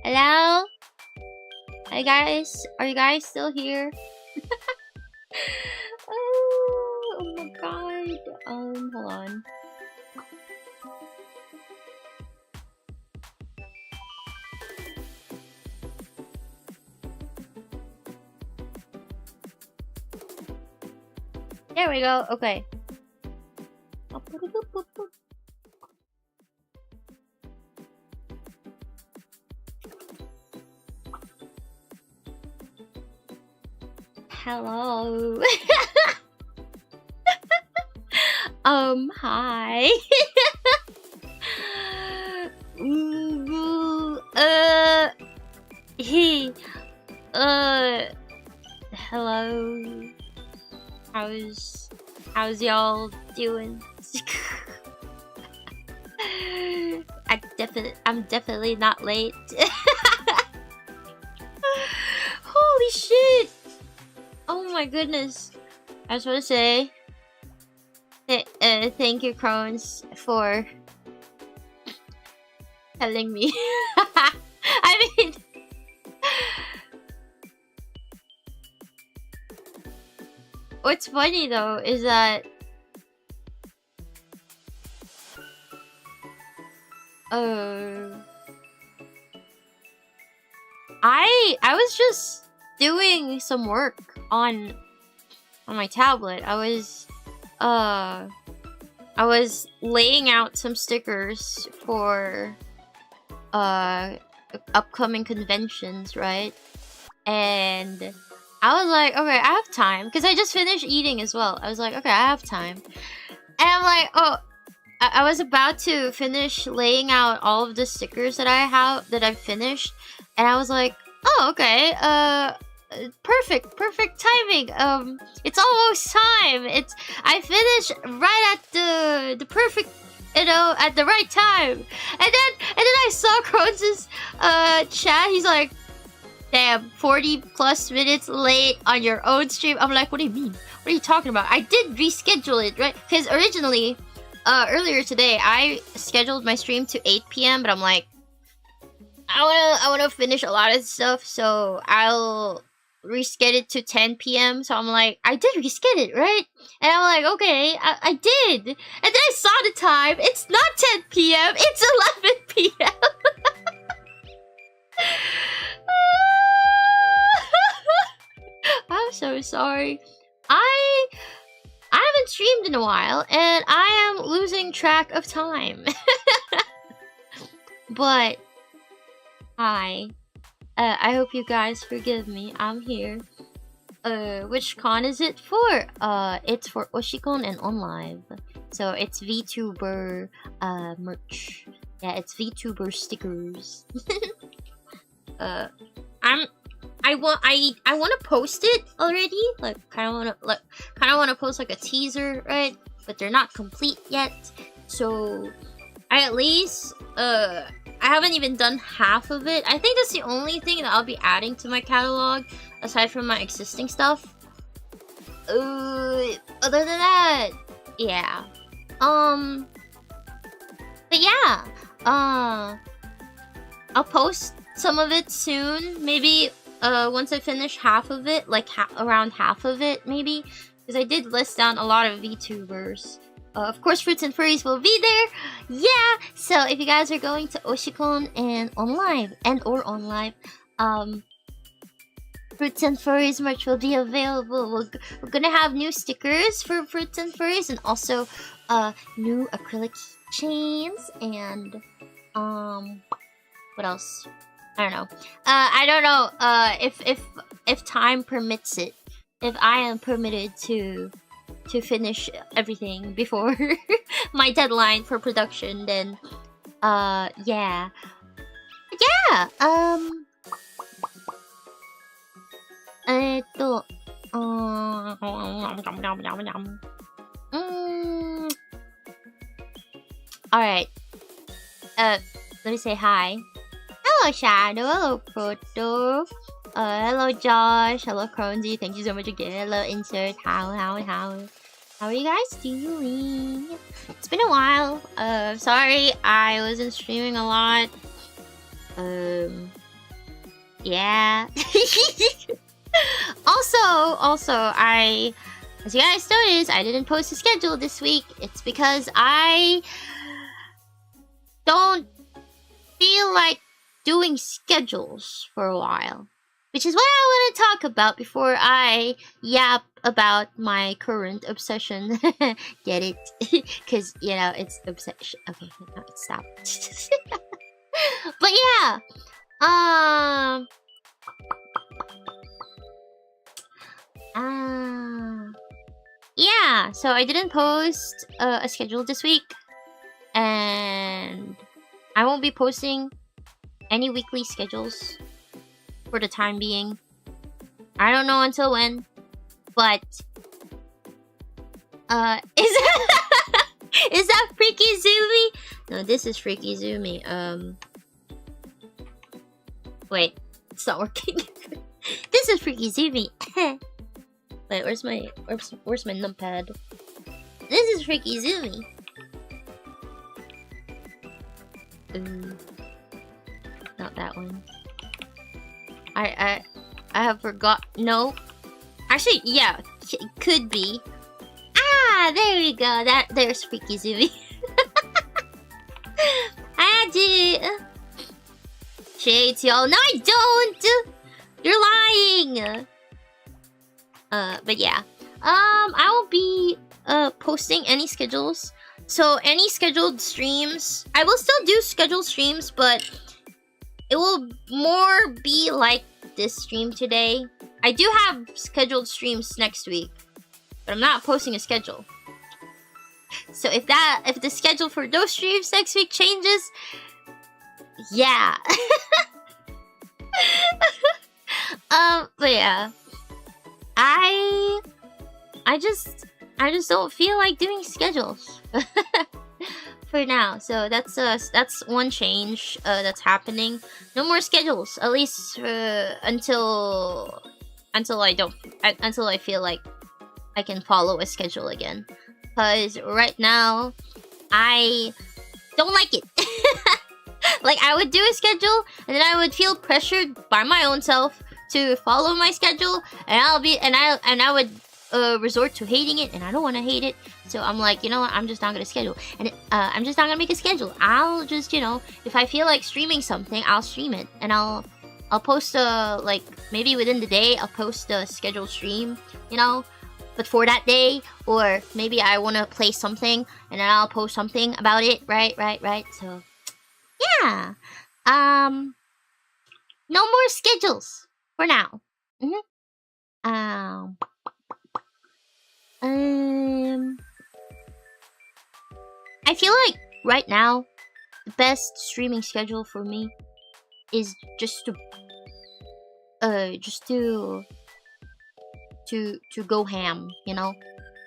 Hello? Hi guys, are you guys still here? Oh my god. Hold on. There we go. Okay. Hello. Hi. He. Hello. How's y'all doing? I'm definitely not late. Holy shit! Oh my goodness. I just want to say thank you, Crones, for telling me. I mean, what's funny though is that I was just doing some work on my tablet. I was laying out some stickers for upcoming conventions, right? And I was like, okay, I have time, because I just finished eating as well. I was like, okay, I have time. And I'm like, oh, I was about to finish laying out all of the stickers that I've finished, and I was like, oh, okay, perfect timing. It's almost time. I finished right at the perfect, at the right time. And then I saw Crones' chat. He's like, damn, 40 plus minutes late on your own stream. I'm like, what do you mean? What are you talking about? I did reschedule it, right? Because originally, earlier today, I scheduled my stream to 8 p.m. But I'm like, I wanna finish a lot of stuff, so I'll reschedule it to 10 p.m. So I'm like, I did reschedule it, right? And I'm like, okay, I did. And then I saw the time. It's not 10 p.m. It's 11 p.m. I'm so sorry. I haven't streamed in a while, and I am losing track of time. But hi. I hope you guys forgive me. I'm here. Which con is it for? It's for Oshikon and OnLive. So it's VTuber merch. Yeah, it's VTuber stickers. I want to post it already. Like kind of want to post like a teaser, right? But they're not complete yet. So I at least I haven't even done half of it. I think that's the only thing that I'll be adding to my catalog aside from my existing stuff. Other than that, yeah. But yeah, I'll post some of it soon. Maybe once I finish half of it, like around half of it, maybe, because I did list down a lot of VTubers. Of course, Fruits and Furries will be there. Yeah. So if you guys are going to Oshikon and OnLive, Fruits and Furries merch will be available. We're gonna have new stickers for Fruits and Furries, and also new acrylic chains, and what else? I don't know. I don't know if time permits it. If I am permitted to finish everything before my deadline for production, then yeah. Alright. Let me say hi. Hello, Shadow. Hello, Proto. Hello, Josh. Hello, Cronzy. Thank you so much again. Hello, Insert. How are you guys doing? It's been a while sorry I wasn't streaming a lot. Yeah. Also, as you guys noticed, I didn't post a schedule this week. It's because I don't feel like doing schedules for a while. Which is what I want to talk about before I yap about my current obsession. Get it? Because, you know, it's obsession. Okay, no, stop. But yeah. Yeah, so I didn't post a schedule this week. And I won't be posting any weekly schedules for the time being. I don't know until when, but is that Freaky Zumi? No, this is Freaky Zumi. Wait, it's not working. This is Freaky Zumi. Wait, where's my numpad? This is Freaky Zumi. Not that one. I have forgot. No, actually, yeah, could be. Ah, there we go. There's Freaky Zumi. I had to shades, y'all. No, I don't. You're lying. But yeah. I won't be posting any schedules. So any scheduled streams, I will still do scheduled streams, but it will more be like this stream today. I do have scheduled streams next week, but I'm not posting a schedule. So if the schedule for those streams next week changes, yeah. But yeah, I just don't feel like doing schedules for now. So that's one change that's happening. No more schedules, at least until I feel like I can follow a schedule again. Because right now I don't like it. Like, I would do a schedule and then I would feel pressured by my own self to follow my schedule, and I would resort to hating it, and I don't want to hate it. So I'm like, you know what, I'm just not gonna schedule, and I'm just not gonna make a schedule. I'll just, you know, if I feel like streaming something, I'll stream it, and I'll post like maybe within the day I'll post a scheduled stream, you know, but for that day, or maybe I want to play something and then I'll post something about it, right. So yeah, no more schedules for now. I feel like right now the best streaming schedule for me is just to go ham, you know,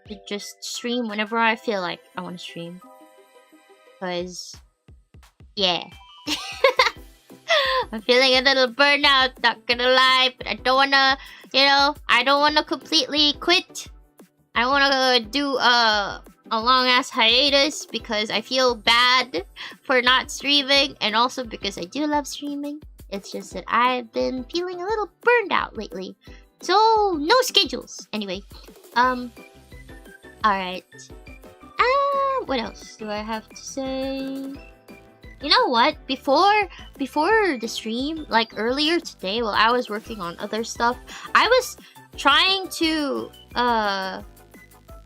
to just stream whenever I feel like I want to stream. Cause yeah. I'm feeling a little burnout, not gonna lie, but I don't wanna, you know, I don't wanna completely quit. I wanna do a long ass hiatus because I feel bad for not streaming, and also because I do love streaming. It's just that I've been feeling a little burned out lately. So no schedules. Anyway, alright. What else do I have to say? You know what? Before the stream, like earlier today, while I was working on other stuff, I was trying to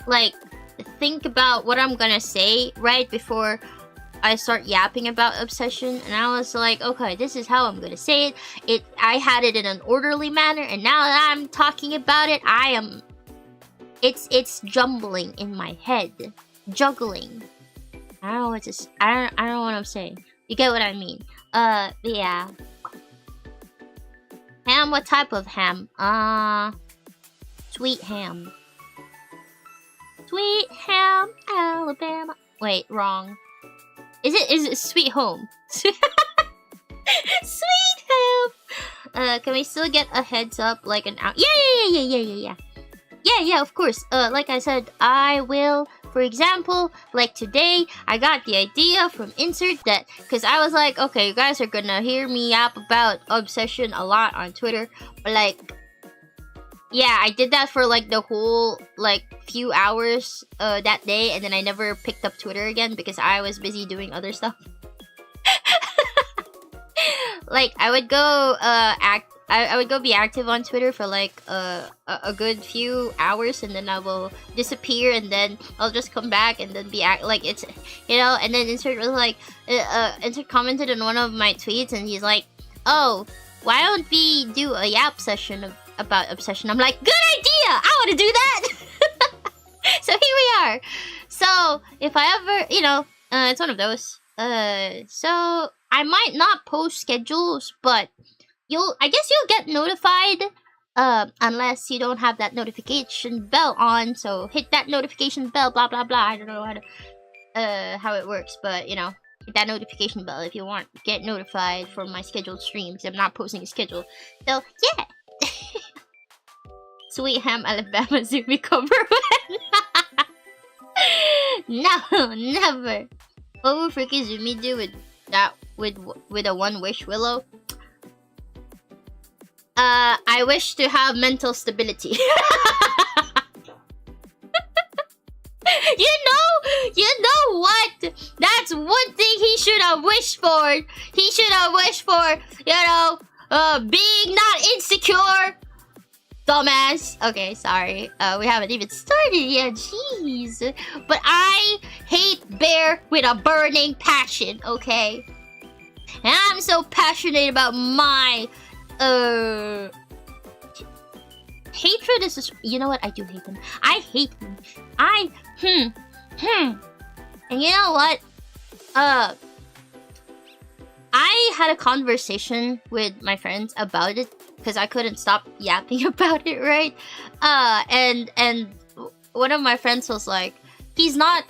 like think about what I'm gonna say right before I start yapping about obsession, and I was like, okay, this is how I'm gonna say it. I had it in an orderly manner, and now that I'm talking about it, it's jumbling in my head, juggling. I don't know what to. I don't know what I'm saying. You get what I mean? But yeah. Ham? What type of ham? Sweet ham. Sweet ham, Alabama. Wait, wrong. Is it Sweet Home? Sweet ham. Can we still get a heads up, like an out? Yeah. Yeah, of course. Like I said, I will For example, like today, I got the idea from Insert that, because I was like, okay, you guys are gonna hear me yap about obsession a lot on Twitter, but like, yeah, I did that for like the whole like few hours that day, and then I never picked up Twitter again because I was busy doing other stuff. Like I would go I would go be active on Twitter for like a good few hours, and then I will disappear, and then I'll just come back and then be like it's, you know. And then Insert was like Insert commented on one of my tweets, and he's like, oh, why don't we do a yap session about obsession? I'm like, good idea, I want to do that. So here we are. So if I ever, you know, it's one of those. So I might not post schedules, but I guess you'll get notified, unless you don't have that notification bell on. So hit that notification bell, blah blah blah. I don't know how it works, but you know, hit that notification bell if you want to get notified for my scheduled streams. I'm not posting a schedule, so yeah. Sweet Ham Alabama Zumi cover. No, never. What would freaking Zumi do with that? With a One Wish Willow? I wish to have mental stability. You know what? That's one thing he should have wished for. He should have wished for, you know, being not insecure. Dumbass. Okay, sorry. We haven't even started yet. Jeez. But I hate Bear with a burning passion, okay? And I'm so passionate about my hatred is, you know what? I do hate him. I hate him. And you know what? I had a conversation with my friends about it because I couldn't stop yapping about it, right? And one of my friends was like, he's not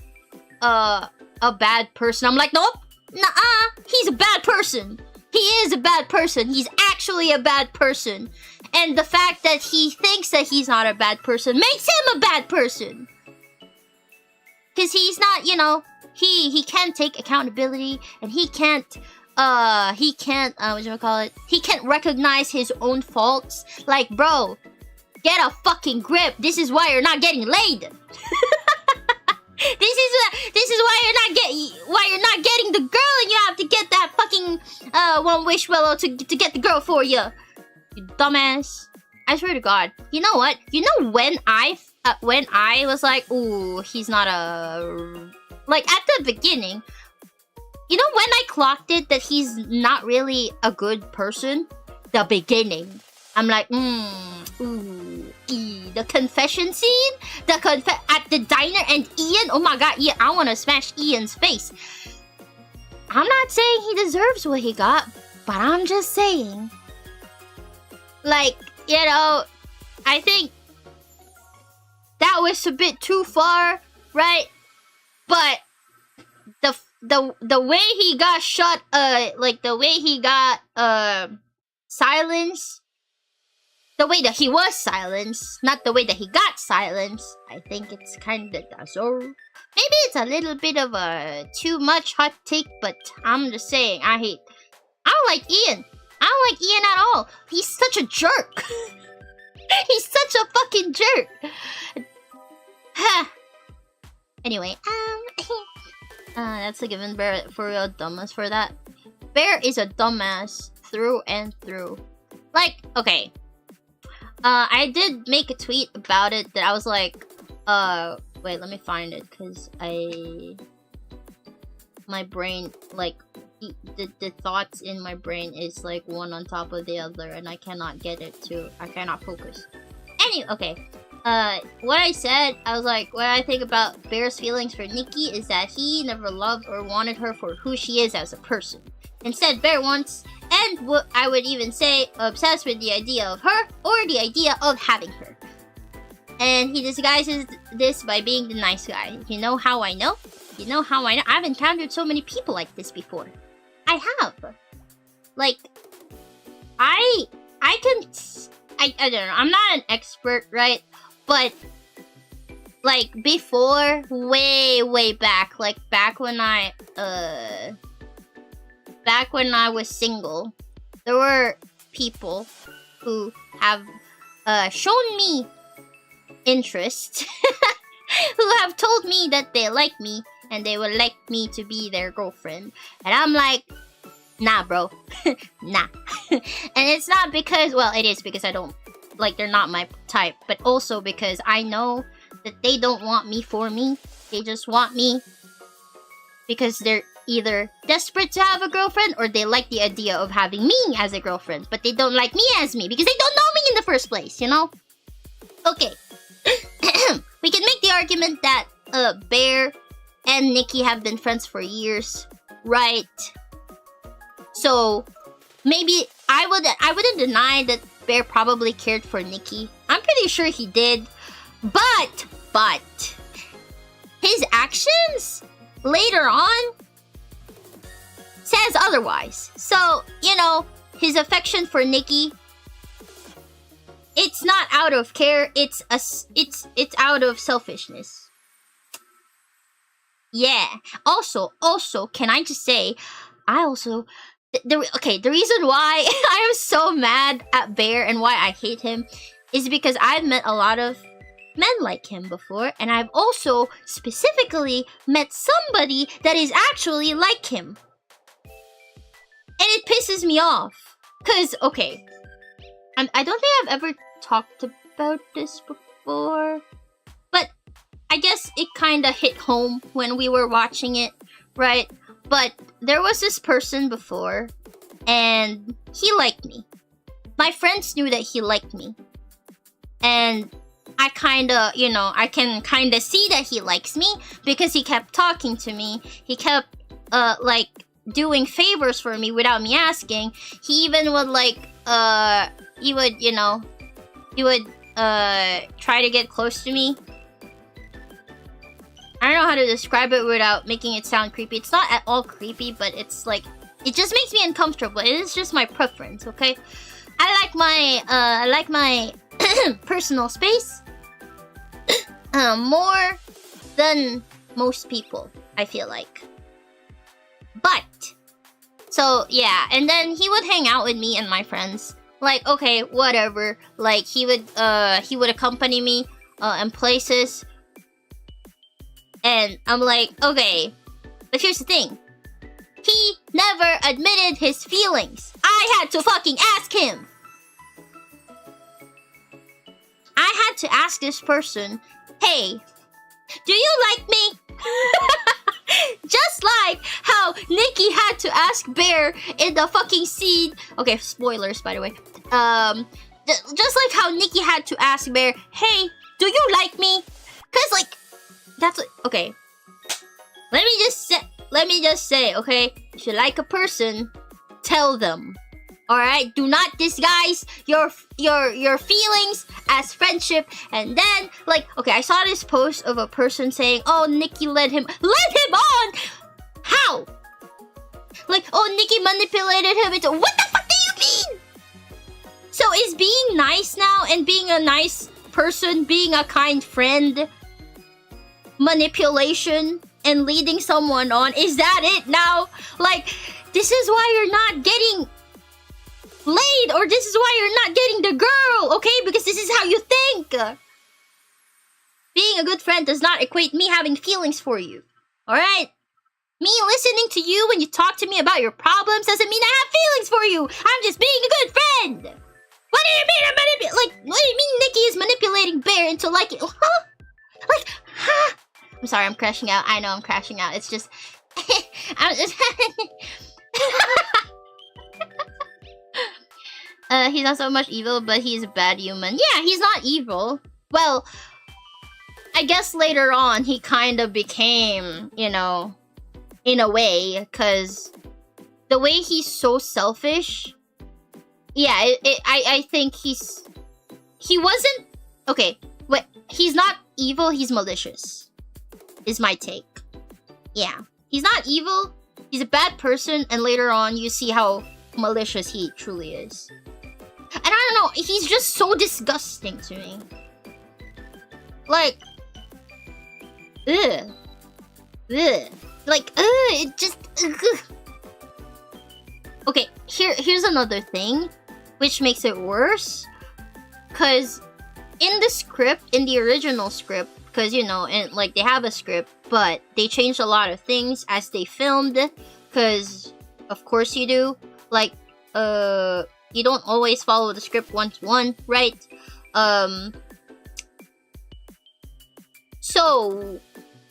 a bad person. I'm like, nope, nuh-uh, he's a bad person. He is a bad person. He's actually a bad person. And the fact that he thinks that he's not a bad person makes him a bad person. Because he's not, you know, he can't take accountability, and he can't whatchamacallit? He can't recognize his own faults. Like, bro, get a fucking grip. This is why you're not getting laid. This is why you're not getting the girl, and you have to get that fucking One Wish Willow to get the girl for you. You dumbass. I swear to God. You know what? You know when I was like, ooh, he's not a, like at the beginning. You know when I clocked it that he's not really a good person? The beginning. I'm like, the confession scene? At the diner, and Ian, oh my god, Ian, I want to smash Ian's face. I'm not saying he deserves what he got, but I'm just saying. Like, you know, I think that was a bit too far, right? But the way he got shot, like the way he got silenced, the way that he was silenced, not the way that he got silenced, I think it's kind of deserved. Maybe it's a little bit of a too much hot take, but I'm just saying, I don't like Ian. I don't like Ian at all. He's such a jerk. He's such a fucking jerk. Anyway, that's a given. Bear for real dumbass for that. Bear is a dumbass through and through. Like, okay. I did make a tweet about it that I was like, wait, let me find it, because my brain, like, the thoughts in my brain is like one on top of the other, and I cannot get it to, I cannot focus. Anyway, okay. What I said, I was like, what I think about Bear's feelings for Nikki is that he never loved or wanted her for who she is as a person. Instead, Bear wants, and I would even say, obsessed with the idea of her or the idea of having her. And he disguises this by being the nice guy. You know how I know? You know how I know? I've encountered so many people like this before. I have. Like, I don't know. I'm not an expert, right? But like before, way back, like back when I was single, there were people who have shown me interest, who have told me that they like me and they would like me to be their girlfriend, and I'm like, nah, bro. Nah. And it's not because, well, it is because I don't, like, they're not my type, but also because I know that they don't want me for me. They just want me because they're either desperate to have a girlfriend or they like the idea of having me as a girlfriend, but they don't like me as me because they don't know me in the first place, you know? Okay. We can make the argument that Bear and Nikki have been friends for years, right? So maybe I wouldn't deny that Bear probably cared for Nikki. I'm pretty sure he did. But his actions later on says otherwise. So, you know, his affection for Nikki, it's not out of care, it's out of selfishness. Yeah. Also, can I just say, I also the reason why I am so mad at Bear and why I hate him is because I've met a lot of men like him before, and I've also specifically met somebody that is actually like him. And it pisses me off. Cause, okay, I don't think I've ever talked about this before, but I guess it kinda hit home when we were watching it, right? But there was this person before, and he liked me. My friends knew that he liked me. And I kinda, you know, I can kinda see that he likes me because he kept talking to me. He kept, like, doing favors for me without me asking. He even would, like, he would try to get close to me. I don't know how to describe it without making it sound creepy. It's not at all creepy, but it's like, it just makes me uncomfortable. It is just my preference, okay? I like my personal space more than most people, I feel like. But, so yeah, and then he would hang out with me and my friends. Like, okay, whatever. Like, he would accompany me in places. And I'm like, okay, but here's the thing. He never admitted his feelings. I had to fucking ask him. I had to ask this person, hey, do you like me? Just like how Nikki had to ask Bear in the fucking scene. Okay, spoilers, by the way. Just like how Nikki had to ask Bear, hey, do you like me? Cause like, that's what, okay. Let me just say, okay, if you like a person, tell them. Alright? Do not disguise your feelings as friendship. And then, like, okay, I saw this post of a person saying, oh, Nikki led him on! How? Like, oh, Nikki manipulated him into, what the fuck do you mean? So is being nice now and being a nice person, being a kind friend, manipulation and leading someone on? Is that it now? Like, this is why you're not getting laid, or this is why you're not getting the girl, okay? Because this is how you think. Being a good friend does not equate me having feelings for you, alright? Me listening to you when you talk to me about your problems doesn't mean I have feelings for you. I'm just being a good friend. What do you mean I'm what do you mean Nikki is manipulating Bear into liking, huh? Like, huh? I'm sorry, I'm crashing out. I know I'm crashing out. It's just, I'm just, he's not so much evil, but he's a bad human. Yeah, he's not evil. Well, I guess later on he kind of became, you know, in a way, because the way he's so selfish. Yeah, I think he wasn't, okay, wait, he's not evil, he's malicious, is my take. Yeah, he's not evil, he's a bad person, and later on you see how malicious he truly is. And I don't know, he's just so disgusting to me. Like, ugh, ugh. Like, it just, ugh. Okay, here's another thing, which makes it worse. Cause in the script, in the original script, because you know, and like they have a script, but they changed a lot of things as they filmed. Cause of course you do. Like, you don't always follow the script 1-to-1, right? So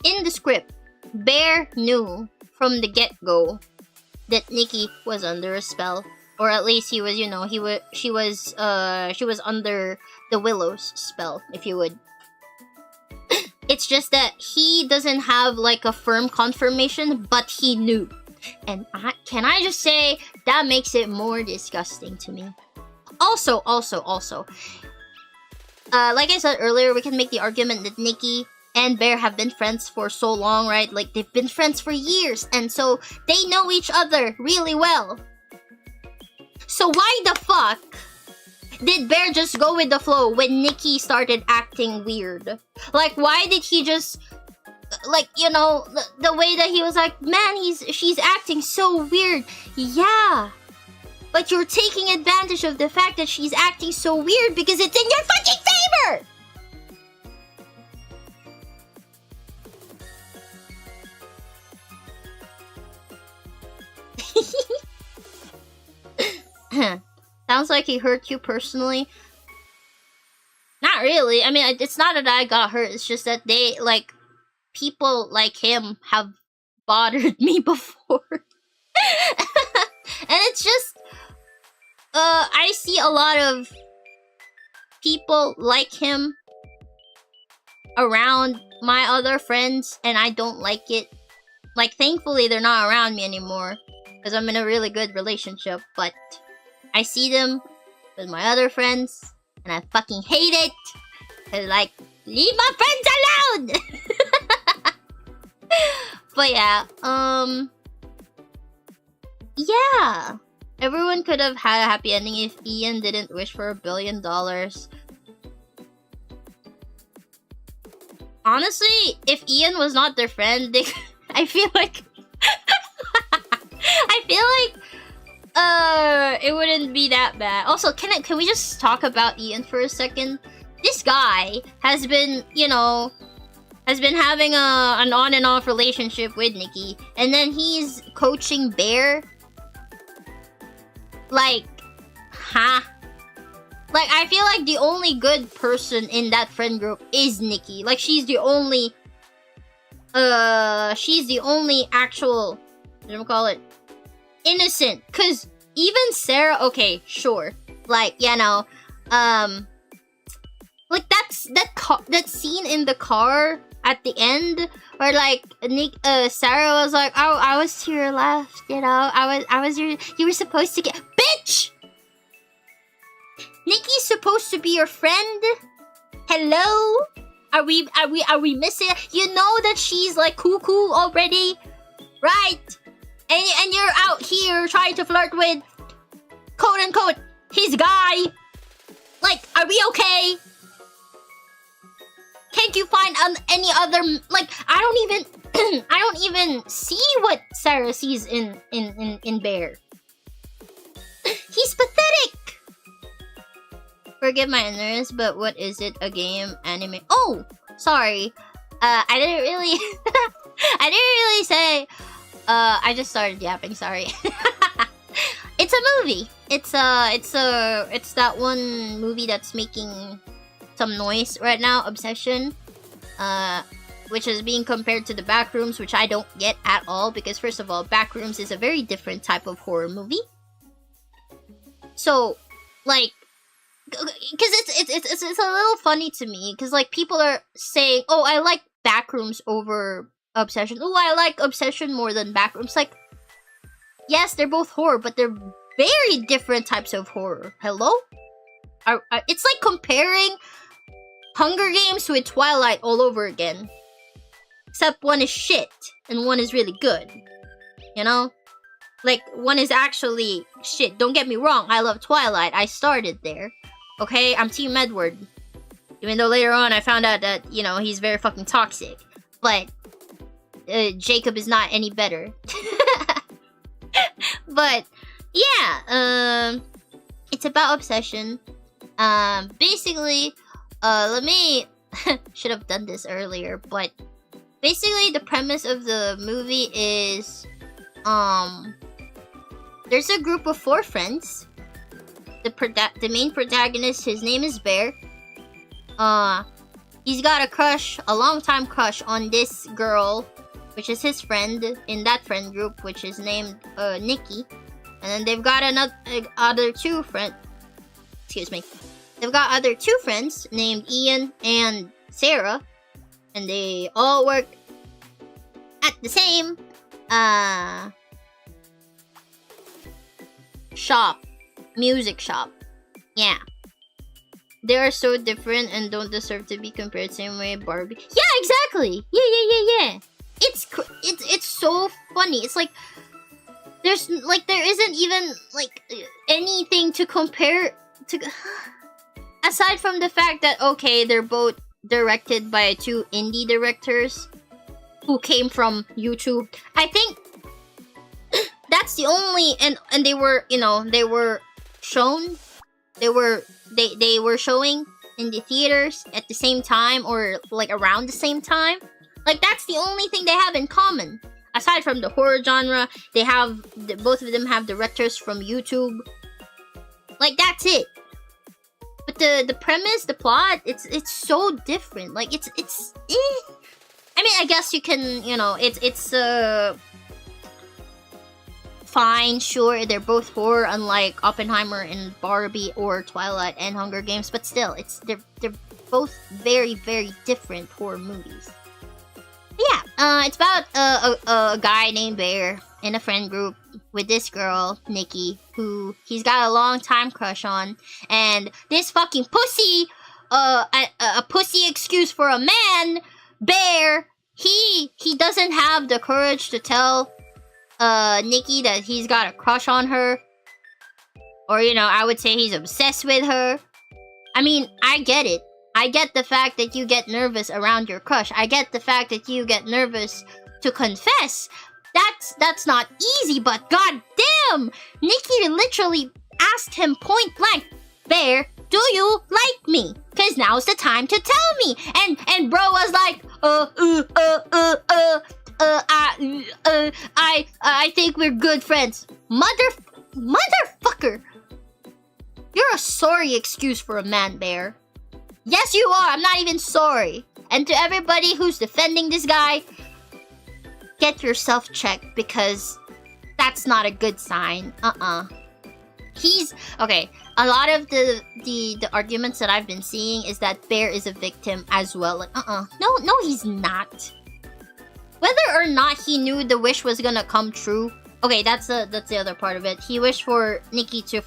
in the script, Bear knew from the get-go that Nikki was under a spell, or at least he was, you know, she was under the Willow's spell, if you would. It's just that he doesn't have like a firm confirmation, but he knew. And can I just say that makes it more disgusting to me. Also, like I said earlier, we can make the argument that Nikki and Bear have been friends for so long, right? Like, they've been friends for years, and so they know each other really well. So why the fuck did Bear just go with the flow when Nikki started acting weird? Like, why did he just, like, you know, the way that he was like, man, she's acting so weird. Yeah, but you're taking advantage of the fact that she's acting so weird because it's in your fucking favor! Sounds like he hurt you personally. Not really. I mean, it's not that I got hurt. It's just that they, like, people like him have bothered me before. And it's just, I see a lot of people like him around my other friends, and I don't like it. Like, thankfully, they're not around me anymore, because I'm in a really good relationship, but I see them with my other friends, and I fucking hate it. Cause like, leave my friends alone! But yeah, yeah. Everyone could have had a happy ending if Ian didn't wish for $1 billion. Honestly, if Ian was not their friend, I feel like... it wouldn't be that bad. Also, can we just talk about Ian for a second? This guy has been, you know, having an on and off relationship with Nikki, and then he's coaching Bear. Like, huh? Like, I feel like the only good person in that friend group is Nikki. Like, she's the only actual, what do you call it? Innocent. Cause even Sarah, okay, sure. Like, you know, like that scene in the car at the end, where like Sarah was like, "Oh, I was to your left, you know. You were supposed to get, bitch. Nikki's supposed to be your friend. Hello, are we missing? You know that she's like cuckoo already, right? And you're out here trying to flirt with, quote unquote, his guy. Like, are we okay? Can't you find any other, like, I don't even see what Sarah sees in Bear. He's pathetic. Forgive my ignorance, but what is it? A game, anime? Oh, sorry. I didn't really say. I just started yapping. Sorry. It's a movie. It's that one movie that's making some noise right now, Obsession, which is being compared to the Backrooms, which I don't get at all, because first of all, Backrooms is a very different type of horror movie. So, like, because it's a little funny to me, because like people are saying, oh, I like Backrooms over Obsession. Oh, I like Obsession more than Backrooms. Like, yes, they're both horror, but they're very different types of horror. Hello? It's like comparing Hunger Games with Twilight all over again. Except one is shit, and one is really good. You know? Like, one is actually shit. Don't get me wrong, I love Twilight. I started there. Okay? I'm Team Edward. Even though later on I found out that, you know, he's very fucking toxic. but Jacob is not any better. But yeah, it's about obsession. Basically, let me should have done this earlier, but basically the premise of the movie is there's a group of 4 friends. The main protagonist, his name is Bear. He's got a crush, a long-time crush on this girl, which is his friend in that friend group, which is named Nikki. And then they've got other 2 friends. Excuse me. They've got other 2 friends named Ian and Sarah, and they all work at the same music shop. Yeah. They are so different and don't deserve to be compared same way Barbie. Yeah, exactly. Yeah. It's so funny. It's like there isn't even like anything to compare to, aside from the fact that okay, they're both directed by 2 indie directors who came from YouTube. I think that's the only and they were, they were shown, they were showing in the theaters at the same time or like around the same time. Like that's the only thing they have in common. Aside from the horror genre, they have both of them have directors from YouTube. Like that's it. But the premise, the plot, it's so different. Like it's I mean, I guess you can, it's fine, sure, they're both horror, unlike Oppenheimer and Barbie or Twilight and Hunger Games, but still, they're both very, very different horror movies. Yeah, it's about a guy named Bear in a friend group with this girl, Nikki, who he's got a long time crush on, and this fucking pussy, a pussy excuse for a man, Bear, he doesn't have the courage to tell Nikki that he's got a crush on her, or I would say he's obsessed with her. I mean, I get it. I get the fact that you get nervous around your crush. I get the fact that you get nervous to confess. That's not easy, but goddamn, Nikki literally asked him point blank, Bear, do you like me? Cause now's the time to tell me. And bro was like, I think we're good friends. Motherfucker. You're a sorry excuse for a man, Bear. Yes, you are. I'm not even sorry. And to everybody who's defending this guy, get yourself checked because that's not a good sign. He's okay. A lot of the arguments that I've been seeing is that Bear is a victim as well. Like, no, he's not. Whether or not he knew the wish was gonna come true. Okay, that's the other part of it. He wished for Nikki to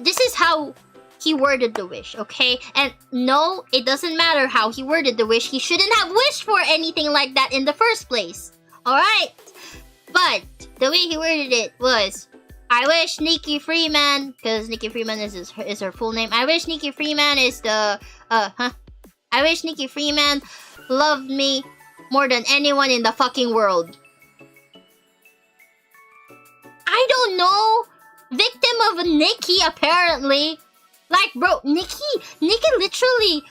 this is how he worded the wish, okay? And no, it doesn't matter how he worded the wish. He shouldn't have wished for anything like that in the first place. Alright? But the way he worded it was, I wish Nikki Freeman, because Nikki Freeman is her full name. I wish Nikki Freeman I wish Nikki Freeman loved me more than anyone in the fucking world. I don't know. Victim of Nikki, apparently. Like, bro, Nikki literally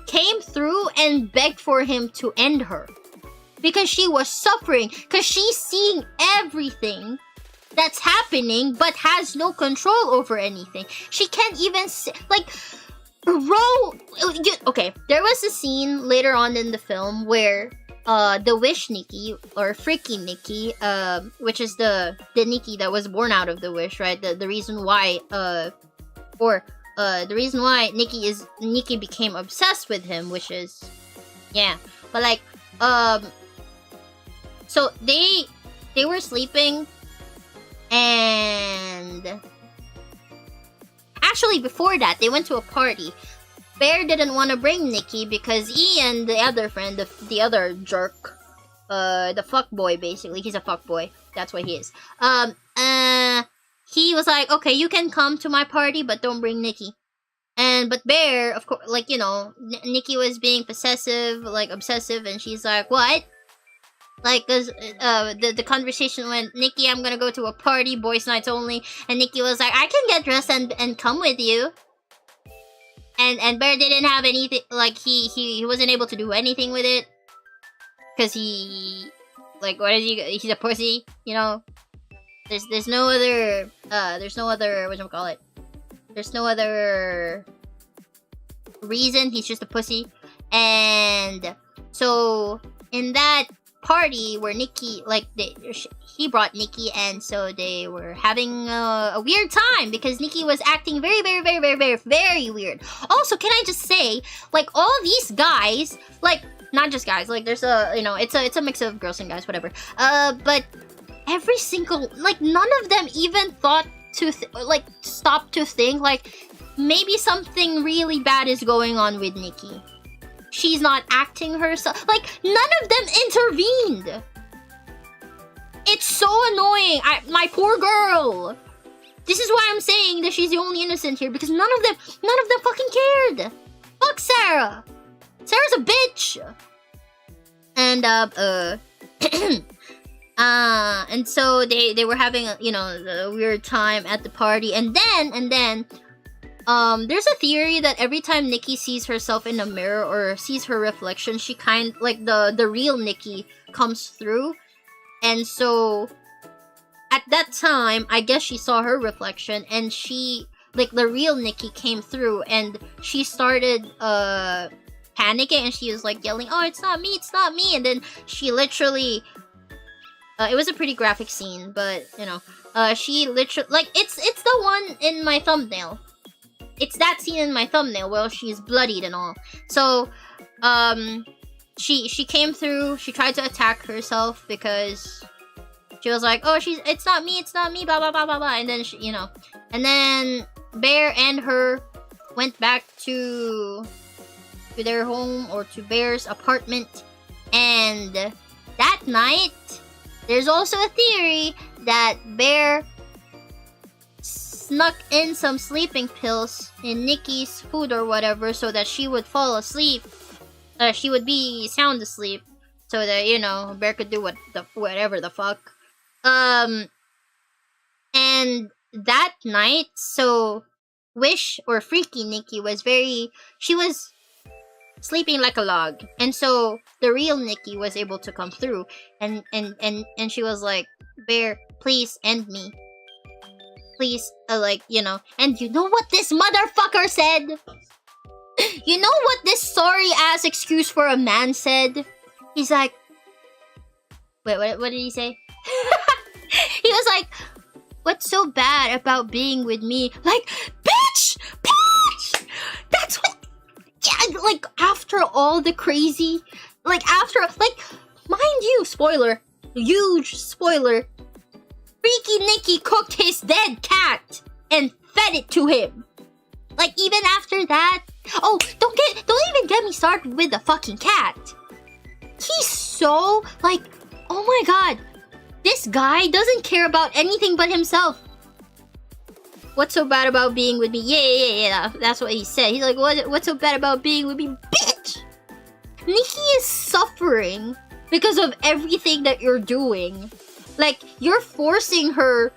came through and begged for him to end her. Because she was suffering. Because she's seeing everything that's happening, but has no control over anything. She can't even okay, there was a scene later on in the film where the Wish Nikki, or Freaky Nikki, which is the Nikki that was born out of the Wish, right? The reason why the reason why Nikki became obsessed with him, which is, yeah. But like, so they were sleeping, and actually before that, they went to a party. Bear didn't want to bring Nikki because Ian, the other friend, the other jerk, the fuckboy, basically, he's a fuckboy. That's what he is. He was like, okay, you can come to my party, but don't bring Nikki. But Bear, of course, like, you know, Nikki was being possessive, like obsessive, and she's like, what? Like, cause the conversation went, Nikki, I'm gonna go to a party, boys' nights only, and Nikki was like, I can get dressed and come with you. And Bear didn't have anything, like, he wasn't able to do anything with it, cause he, like, what is he? He's a pussy, you know. There's no other whatchamacallit. There's no other reason. He's just a pussy. And so in that party where Nikki, like, he brought Nikki, and so they were having a weird time because Nikki was acting very, very, very, very, very, very weird. Also, can I just say, like, all these guys, like, not just guys, like, there's a, you know, it's a mix of girls and guys, whatever. But every single, like, none of them even thought to like stop to think like maybe something really bad is going on with Nikki. She's not acting herself. Like, none of them intervened. It's so annoying. My poor girl. This is why I'm saying that she's the only innocent here, because none of them fucking cared. Fuck Sarah. Sarah's a bitch. And so they were having a, you know, a weird time at the party, and then there's a theory that every time Nikki sees herself in a mirror or sees her reflection, she like the real Nikki comes through. And so at that time, I guess she saw her reflection, and she, like, the real Nikki came through, and she started panicking, and she was like yelling, oh, it's not me, it's not me. And then she literally, it was a pretty graphic scene, but, you know, she literally, like, it's the one in my thumbnail. It's that scene in my thumbnail where she's bloodied and all. So, she came through, she tried to attack herself because she was like, oh, it's not me, blah, blah, blah, blah, blah. And then, you know, and then Bear and her went back to their home, or to Bear's apartment. And that night, there's also a theory that Bear snuck in some sleeping pills in Nikki's food or whatever, so that she would fall asleep. She would be sound asleep, so that, you know, Bear could do whatever the fuck. And that night, so Wish, or Freaky Nikki, she was sleeping like a log, and so the real Nikki was able to come through, and she was like, Bear, please end me, please, like, you know. And you know what this motherfucker said? You know what this sorry ass excuse for a man said? He's like, wait, what did he say? He was like, what's so bad about being with me? Like, bitch! That's what. Yeah, like, after all the crazy, like, after, like, mind you, spoiler, huge spoiler, Freaky Nikki cooked his dead cat and fed it to him. Like, even after that, oh, don't even get me started with the fucking cat. He's so, like, oh my god, this guy doesn't care about anything but himself. What's so bad about being with me? Yeah, that's what he said. He's like, what's so bad about being with me? Bitch! Nikki is suffering because of everything that you're doing. Like, you're forcing her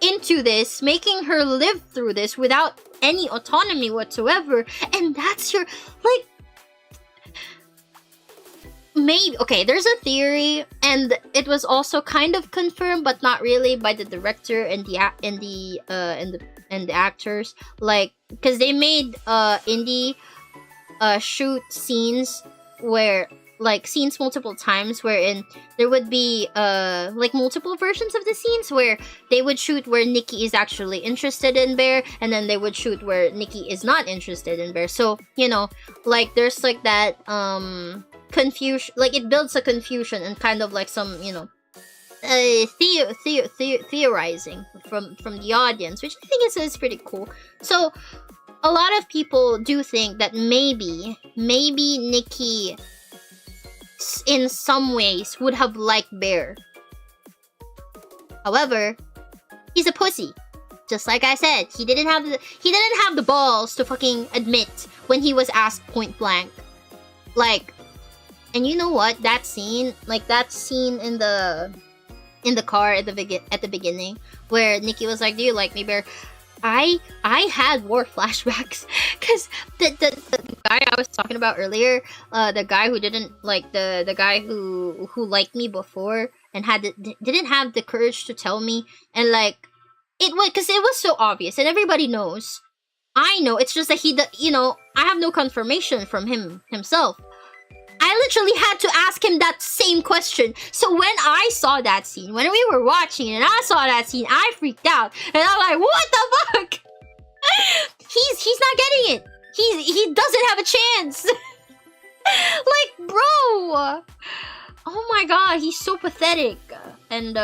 into this, making her live through this without any autonomy whatsoever. And that's your, like, maybe, okay, there's a theory, and it was also kind of confirmed, but not really, by the director and the actors, like, because they made indie shoot scenes where, like, scenes multiple times, wherein there would be like multiple versions of the scenes where they would shoot where Nikki is actually interested in Bear, and then they would shoot where Nikki is not interested in Bear. So, you know, like, there's like that confusion, like, it builds a confusion and kind of like some, you know, theorizing from the audience, which I think is pretty cool. So a lot of people do think that maybe Nikki in some ways would have liked Bear. However, he's a pussy. Just like I said, he didn't have the balls to fucking admit when he was asked point blank. Like, and you know what? That scene in the car at the beginning, where Nikki was like, "Do you like me, Bear?" I had more flashbacks, because the guy I was talking about earlier, the guy who didn't like the guy who liked me before and didn't have the courage to tell me, and like it was so obvious and everybody knows. I know, it's just that I have no confirmation from himself. I literally had to ask him that same question. So when I saw that scene, when we were watching and I saw that scene, I freaked out. And I'm like, what the fuck? He's not getting it. He doesn't have a chance. Like, bro. Oh my god, he's so pathetic. And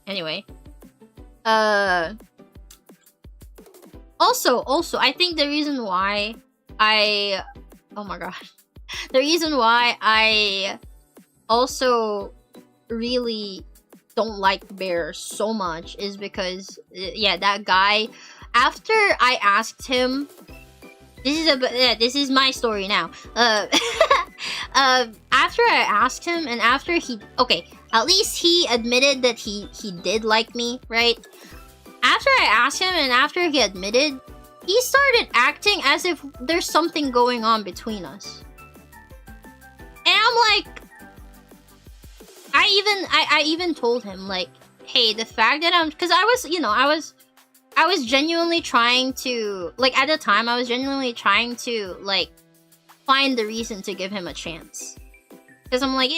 anyway. Also, I think the reason why oh my god. The reason why I also really don't like Bear so much is because, yeah, that guy, after I asked him, this is my story now. After I asked him, and after at least he admitted that he did like me, right? After I asked him, and after he admitted, he started acting as if there's something going on between us. And I'm like, I even told him, like, hey, the fact that because I was genuinely trying to, like, at the time, I was genuinely trying to, like, find the reason to give him a chance. Because I'm like,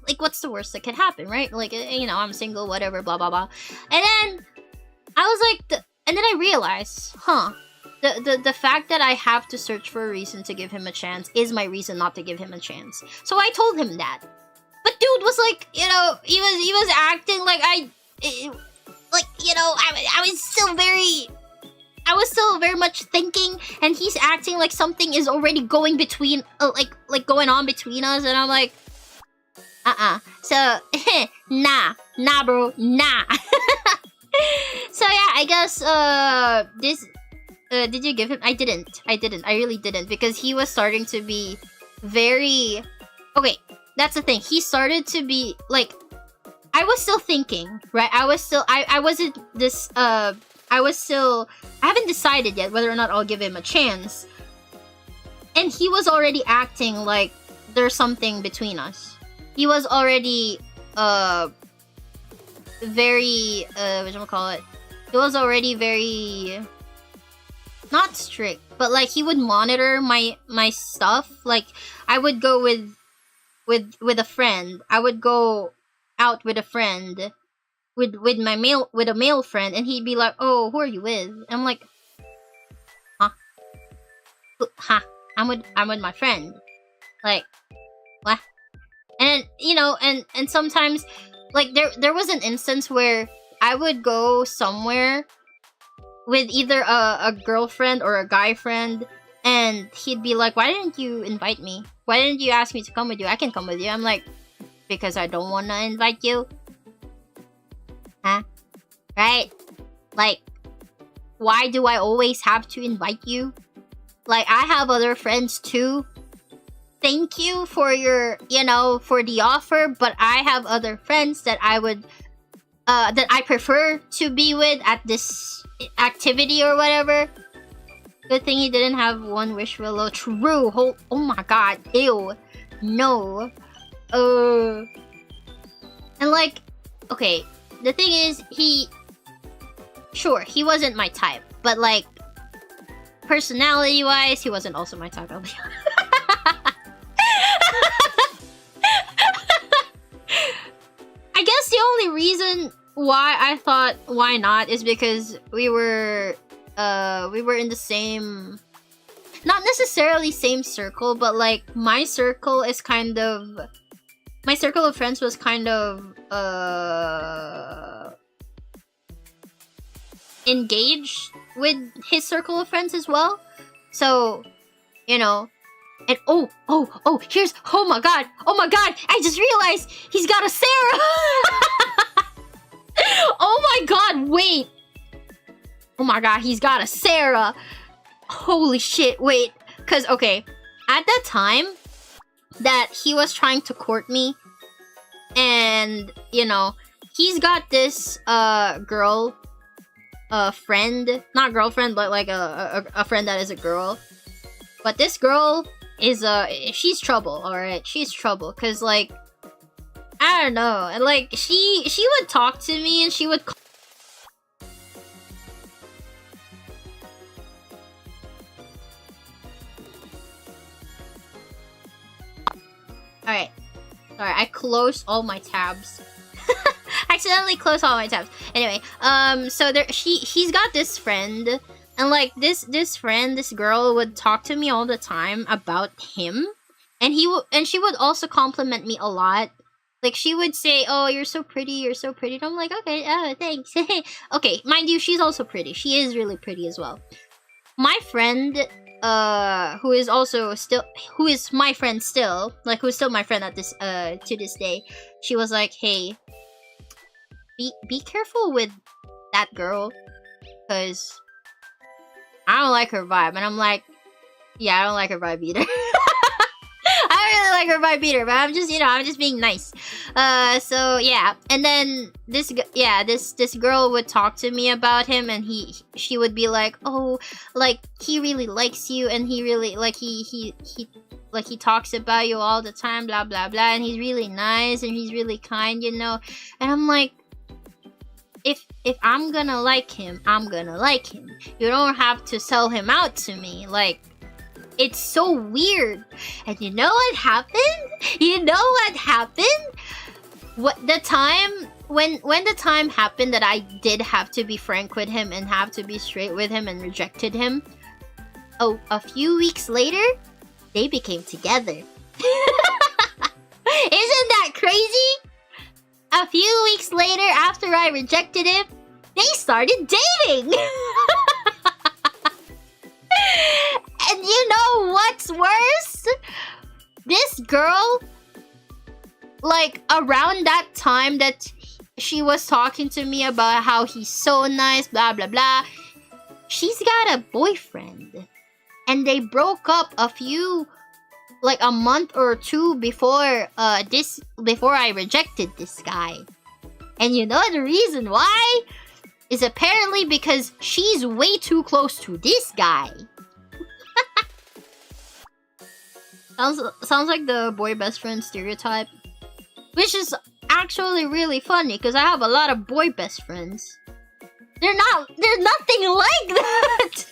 like, what's the worst that could happen, right? Like, I'm single, whatever, blah, blah, blah. And then I was like, and then I realized, the fact that I have to search for a reason to give him a chance is my reason not to give him a chance. So I told him that. But dude was like, he was acting like I was still very much thinking, and he's acting like something is already going between, like going on between us, and I'm like, so, nah, bro, nah. So yeah, I guess, did you give him? I didn't. I really didn't, because he was starting to be very... Okay, that's the thing. He started to be, like... I was still thinking, right? I haven't decided yet whether or not I'll give him a chance. And he was already acting like there's something between us. He was already, very, whatchamacallit? He was already very... Not strict, but like he would monitor my stuff. Like I would go with a friend. I would go out with a friend, with a male friend, and he'd be like, "Oh, who are you with?" And I'm like, "Huh? I'm with my friend." Like, what? And and sometimes, like there was an instance where I would go somewhere with either a girlfriend or a guy friend, and he'd be like, "Why didn't you invite me? Why didn't you ask me to come with you? I can come with you." I'm like, "Because I don't want to invite you." Huh? Right? Like, why do I always have to invite you? Like, I have other friends too. Thank you for your, for the offer, but I have other friends that that I prefer to be with at this activity or whatever. Good thing he didn't have one wish below. True. Oh my god. Ew. No. And like, okay, the thing is, he wasn't my type, but like, personality wise, he wasn't also my type. I guess the only reason why I thought why not is because we were in the same, not necessarily same circle, but like my circle of friends was kind of engaged with his circle of friends as well. So, and oh my god, I just realized he's got a Sarah. Oh my god, wait. Oh my god, he's got a Sarah. Holy shit, wait. Because, okay, at that time that he was trying to court me, and, you know, he's got this girl, friend, not girlfriend, but like a friend that is a girl. But this girl is she's trouble, alright? She's trouble, because, like, I don't know, and like she would talk to me, and she would Alright. Sorry, I closed all my tabs. Accidentally closed all my tabs. Anyway, so he's got this friend, and like this girl would talk to me all the time about him, and she would also compliment me a lot. Like, she would say, "Oh, you're so pretty, you're so pretty." And I'm like, "Okay, thanks." Okay, mind you, she's also pretty. She is really pretty as well. My friend, who is my friend still, like, who's still my friend at this, to this day, she was like, "Hey, be careful with that girl, because I don't like her vibe." And I'm like, "Yeah, I don't like her vibe either." I don't really like her vibe either, but I'm just being nice. So yeah, and then this girl would talk to me about him, and she would be like, "Oh, like, he really likes you, and he really, like, he talks about you all the time, blah blah blah, and he's really nice, and he's really kind, you know." And I'm like, if I'm gonna like him, I'm gonna like him. You don't have to sell him out to me. Like, it's so weird. And you know what happened? When the time happened that I did have to be frank with him and have to be straight with him and rejected him, a few weeks later, they became together. Isn't that crazy? A few weeks later, after I rejected him, they started dating. And you know what's worse? This girl, like, around that time that she was talking to me about how he's so nice, blah blah blah, she's got a boyfriend, and they broke up a month or two before I rejected this guy. And you know the reason why? Is apparently because she's way too close to this guy. Sounds like the boy best friend stereotype, which is actually really funny because I have a lot of boy best friends. They're nothing like that.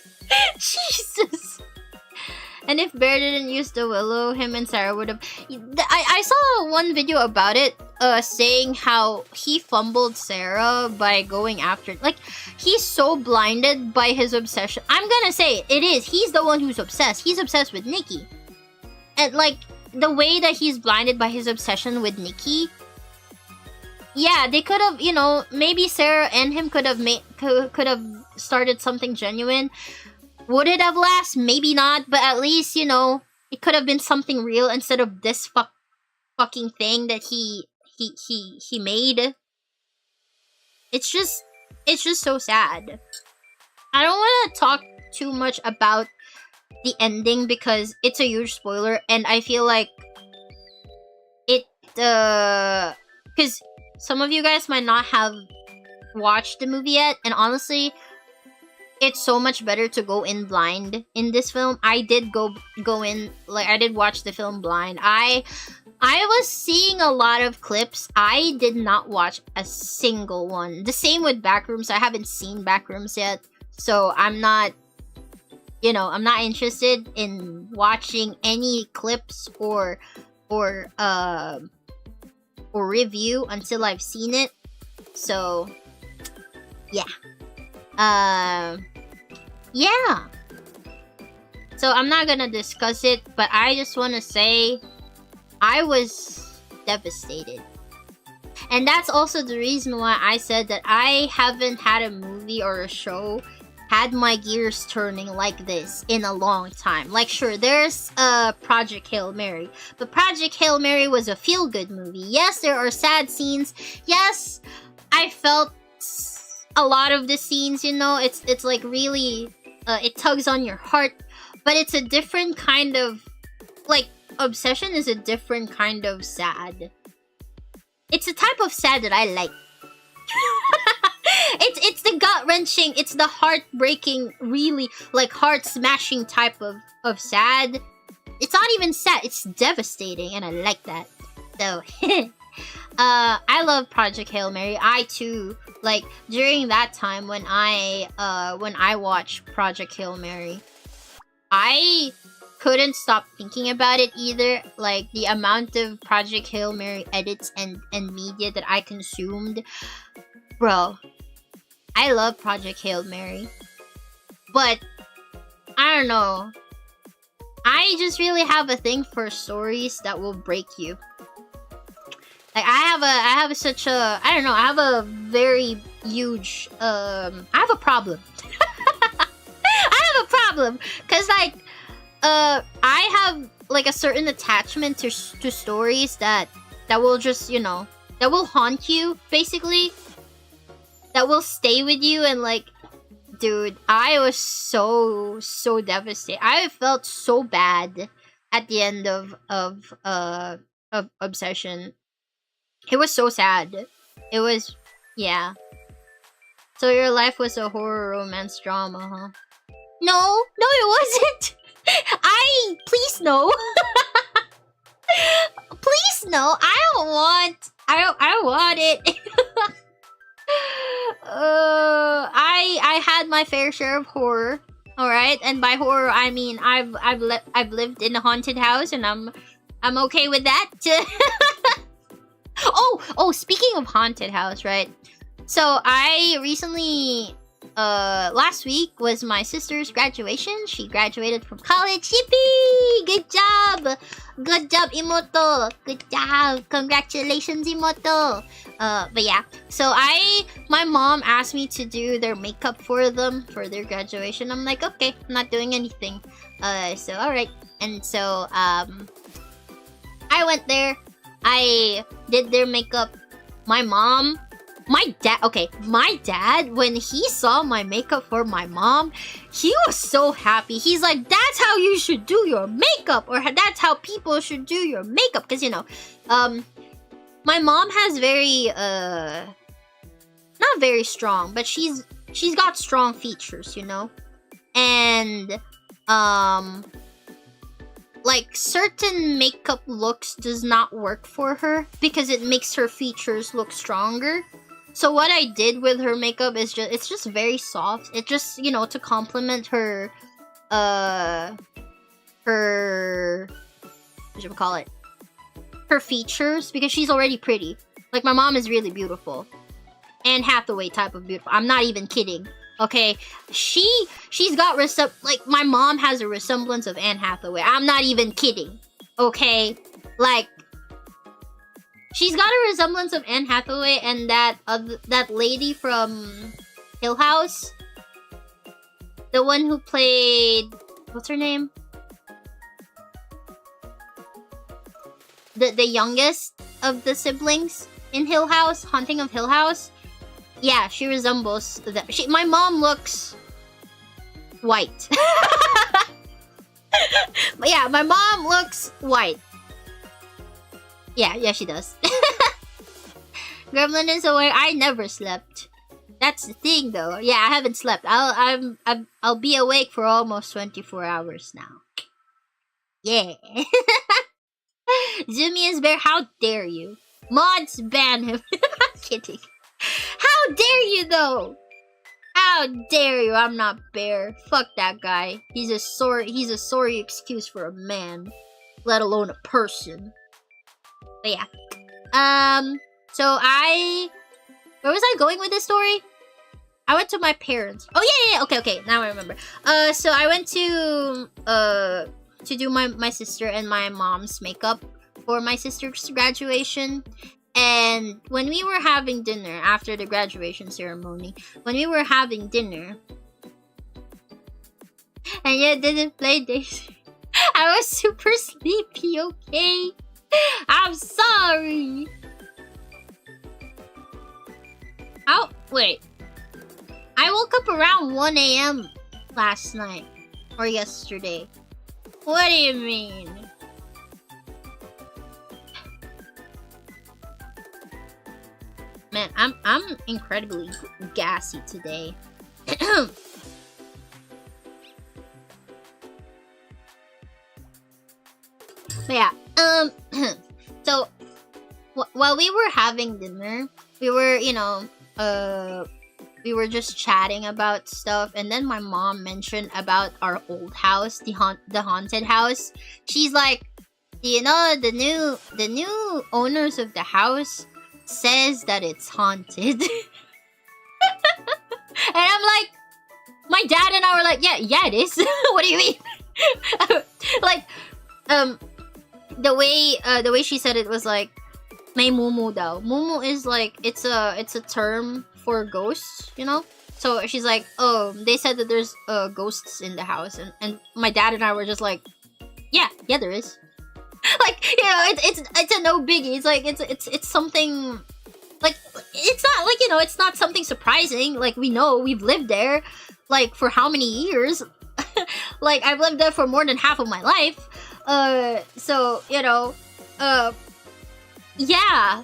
Jesus. And if Bear didn't use the willow, him and Sarah would have. I saw one video about it, saying how he fumbled Sarah by going after. Like, he's so blinded by his obsession. I'm gonna say it is. He's the one who's obsessed. He's obsessed with Nikki. And, like, the way that he's blinded by his obsession with Nikki, yeah, they could have, you know, maybe Sarah and him could have started something genuine. Would it have lasted? Maybe not, but at least, you know, it could have been something real instead of this fucking thing that he made. It's just so sad. I don't want to talk too much about the ending because it's a huge spoiler, and I feel like it because some of you guys might not have watched the movie yet, and honestly, it's so much better to go in blind in this film. I did go in, like, I did watch the film blind. I was seeing a lot of clips. I did not watch a single one. The same with Backrooms. I haven't seen Backrooms yet, so I'm not, you know, I'm not interested in watching any clips or review until I've seen it. So yeah. Yeah. So I'm not gonna discuss it, but I just want to say I was devastated. And that's also the reason why I said that I haven't had a movie or a show had my gears turning like this in a long time. Like, sure, there's Project Hail Mary, but Project Hail Mary was a feel-good movie. Yes, there are sad scenes. Yes, I felt a lot of the scenes, you know, it's like really it tugs on your heart, but it's a different kind of, like, Obsession is a different kind of sad. It's a type of sad that I like. It's the gut-wrenching, it's the heartbreaking, really, like, heart-smashing type of sad. It's not even sad, it's devastating, and I like that. So, I love Project Hail Mary. I too, like, during that time when I watched Project Hail Mary, I couldn't stop thinking about it either. Like, the amount of Project Hail Mary edits and media that I consumed. Bro, I love Project Hail Mary. But, I don't know. I just really have a thing for stories that will break you. Like, I have such a, I don't know, I have a very huge, I have a problem. I have a problem. Cause, like, I have, like, a certain attachment to stories that will just, you know, that will haunt you, basically. That will stay with you, and, like, dude, I was so devastated. I felt so bad at the end of Obsession. It was so sad. It was, yeah. So your life was a horror romance drama, huh? No, it wasn't. Please no. Please no. I want it. I had my fair share of horror. All right, and by horror I mean I've lived in a haunted house, and I'm okay with that. Oh, speaking of haunted house, right? So I recently, last week was my sister's graduation. She graduated from college. Yippee! Good job! Good job, Imoto! Good job! Congratulations, Imoto! But yeah. So my mom asked me to do their makeup for them for their graduation. I'm like, okay, I'm not doing anything. So alright. And so, I went there. I did their makeup. My dad, when he saw my makeup for my mom, he was so happy. He's like, that's how you should do your makeup, or that's how people should do your makeup. Because, you know, my mom has very, not very strong, but she's got strong features, you know? And, like, certain makeup looks does not work for her because it makes her features look stronger. So what I did with her makeup is it's just very soft. It just, you know, to complement her, what should we call it? Her features, because she's already pretty. Like, my mom is really beautiful. Anne Hathaway type of beautiful. I'm not even kidding. Okay, she's got like, my mom has a resemblance of Anne Hathaway. I'm not even kidding. Okay, like, she's got a resemblance of Anne Hathaway and that lady from Hill House, the one who played, what's her name? The youngest of the siblings in Hill House, Haunting of Hill House. Yeah, she resembles that. My mom looks white. But yeah, my mom looks white. Yeah, she does. Gremlin is awake. I never slept. That's the thing, though. Yeah, I haven't slept. I'll be awake for almost 24 hours now. Yeah. Zumia's bear, how dare you? Mods ban him. I'm kidding. How dare you, though? How dare you? I'm not bear. Fuck that guy. He's a sorry excuse for a man, let alone a person. But yeah. So where was I going with this story? I went to my parents. Oh yeah. Okay. Now I remember. So I went to do my sister and my mom's makeup for my sister's graduation. And when we were having dinner after the graduation ceremony, and you didn't play Daisy, I was super sleepy, okay? I'm sorry. Oh, wait. I woke up around 1 a.m. last night. Or yesterday. What do you mean? Man, I'm incredibly gassy today. But yeah, so while we were having dinner, we were, we were just chatting about stuff, and then my mom mentioned about our old house, the haunted house. She's like, you know, the new owners of the house says that it's haunted. And I'm like, my dad and I were like, yeah, it is. What do you mean? Like, the way she said it was like, may mumu daw. Mumu is like, it's a term for ghosts, you know? So she's like, oh, they said that there's ghosts in the house, and my dad and I were just like, yeah, there is. Like, you know, it's a no biggie. It's like it's something, like, it's not like, you know, it's not something surprising. Like, we know, we've lived there like for how many years? Like, I've lived there for more than half of my life. So, you know, yeah.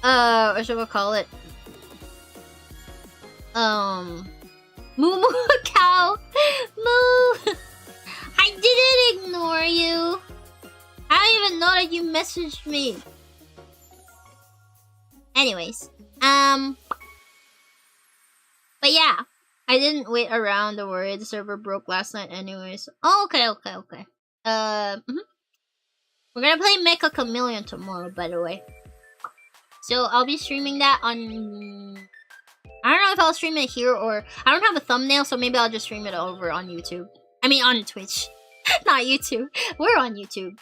What should we call it? Moo cow. Moo. I didn't ignore you. I don't even know that you messaged me. Anyways, but yeah, I didn't wait around to worry. The server broke last night anyways. Oh, okay. We're gonna play Mecha Chameleon tomorrow, by the way. So I'll be streaming that on... I don't know if I'll stream it here, or... I don't have a thumbnail, so maybe I'll just stream it over on YouTube. I mean, on Twitch. Not YouTube. We're on YouTube.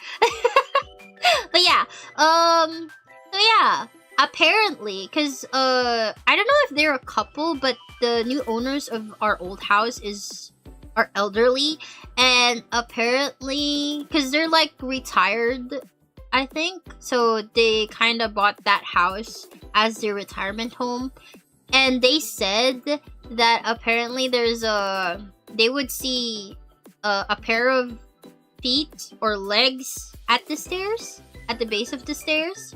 But yeah, so yeah, apparently, because I don't know if they're a couple, but the new owners of our old house are elderly, and apparently, because they're like retired, I think, so they kind of bought that house as their retirement home. And they said that apparently they would see a pair of feet or legs at the stairs, at the base of the stairs.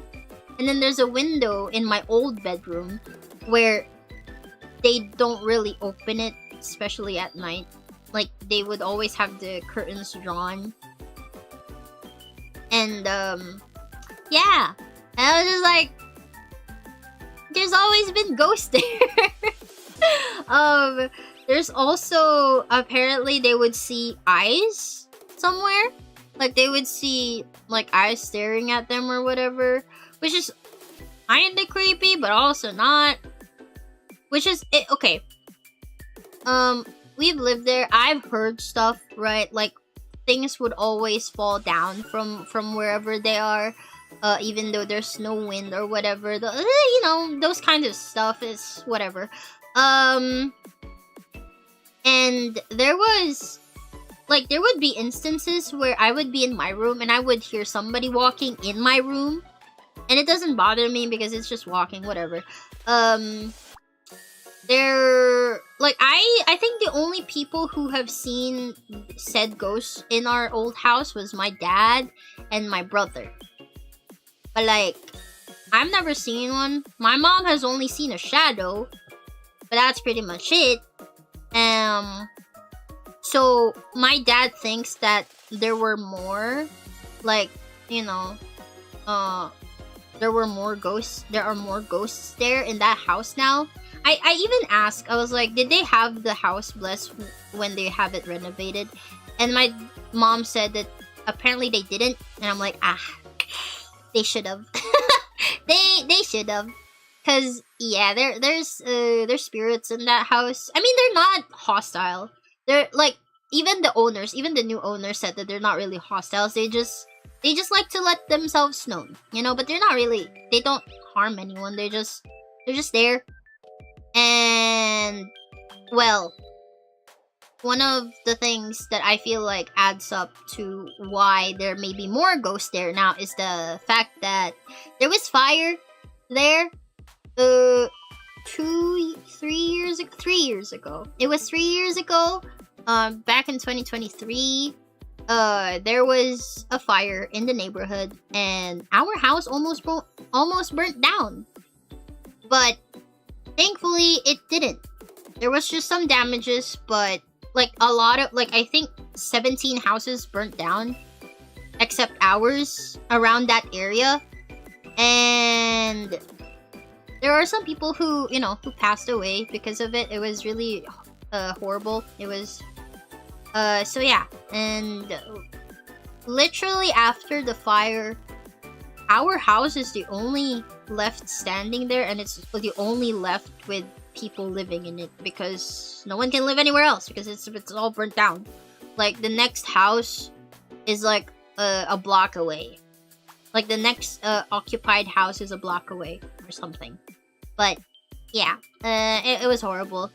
And then there's a window in my old bedroom where they don't really open it, especially at night. Like, they would always have the curtains drawn. And, yeah. And I was just like, there's always been ghosts there. There's also, apparently, they would see eyes somewhere. Like, they would see, like, eyes staring at them or whatever. Which is kinda creepy, but also not. Which is, okay. We've lived there. I've heard stuff, right? Like, things would always fall down from wherever they are. Even though there's no wind or whatever. You know, those kinds of stuff is whatever. And there would be instances where I would be in my room and I would hear somebody walking in my room. And it doesn't bother me because it's just walking, whatever. I think the only people who have seen said ghosts in our old house was my dad and my brother. But like, I've never seen one. My mom has only seen a shadow, but that's pretty much it. So my dad thinks that there were more, like, you know, there were more ghosts. There are more ghosts there in that house now. I even asked, I was like, did they have the house blessed when they have it renovated? And my mom said that apparently they didn't. And I'm like, they should have. they should have. Cause yeah, there's spirits in that house. I mean, they're not hostile. They're like, even the owners, even the new owners said that they're not really hostiles. They just like to let themselves known, you know. But they're not really. They don't harm anyone. They're just there. And well, one of the things that I feel like adds up to why there may be more ghosts there now is the fact that there was fire there 3 years years ago? 3 years ago. It was 3 years ago. Back in 2023, there was a fire in the neighborhood, and our house almost burnt down. But thankfully, it didn't. There was just some damages, but like a lot of, like, I think 17 houses burnt down, except ours, around that area. And there are some people who, you know, who passed away because of it. It was really horrible. It was so yeah. And literally after the fire, our house is the only left standing there, and it's the only left with people living in it, because no one can live anywhere else because it's all burnt down. Like the next house is like a block away. Like the next occupied house is a block away or something. But yeah, it was horrible.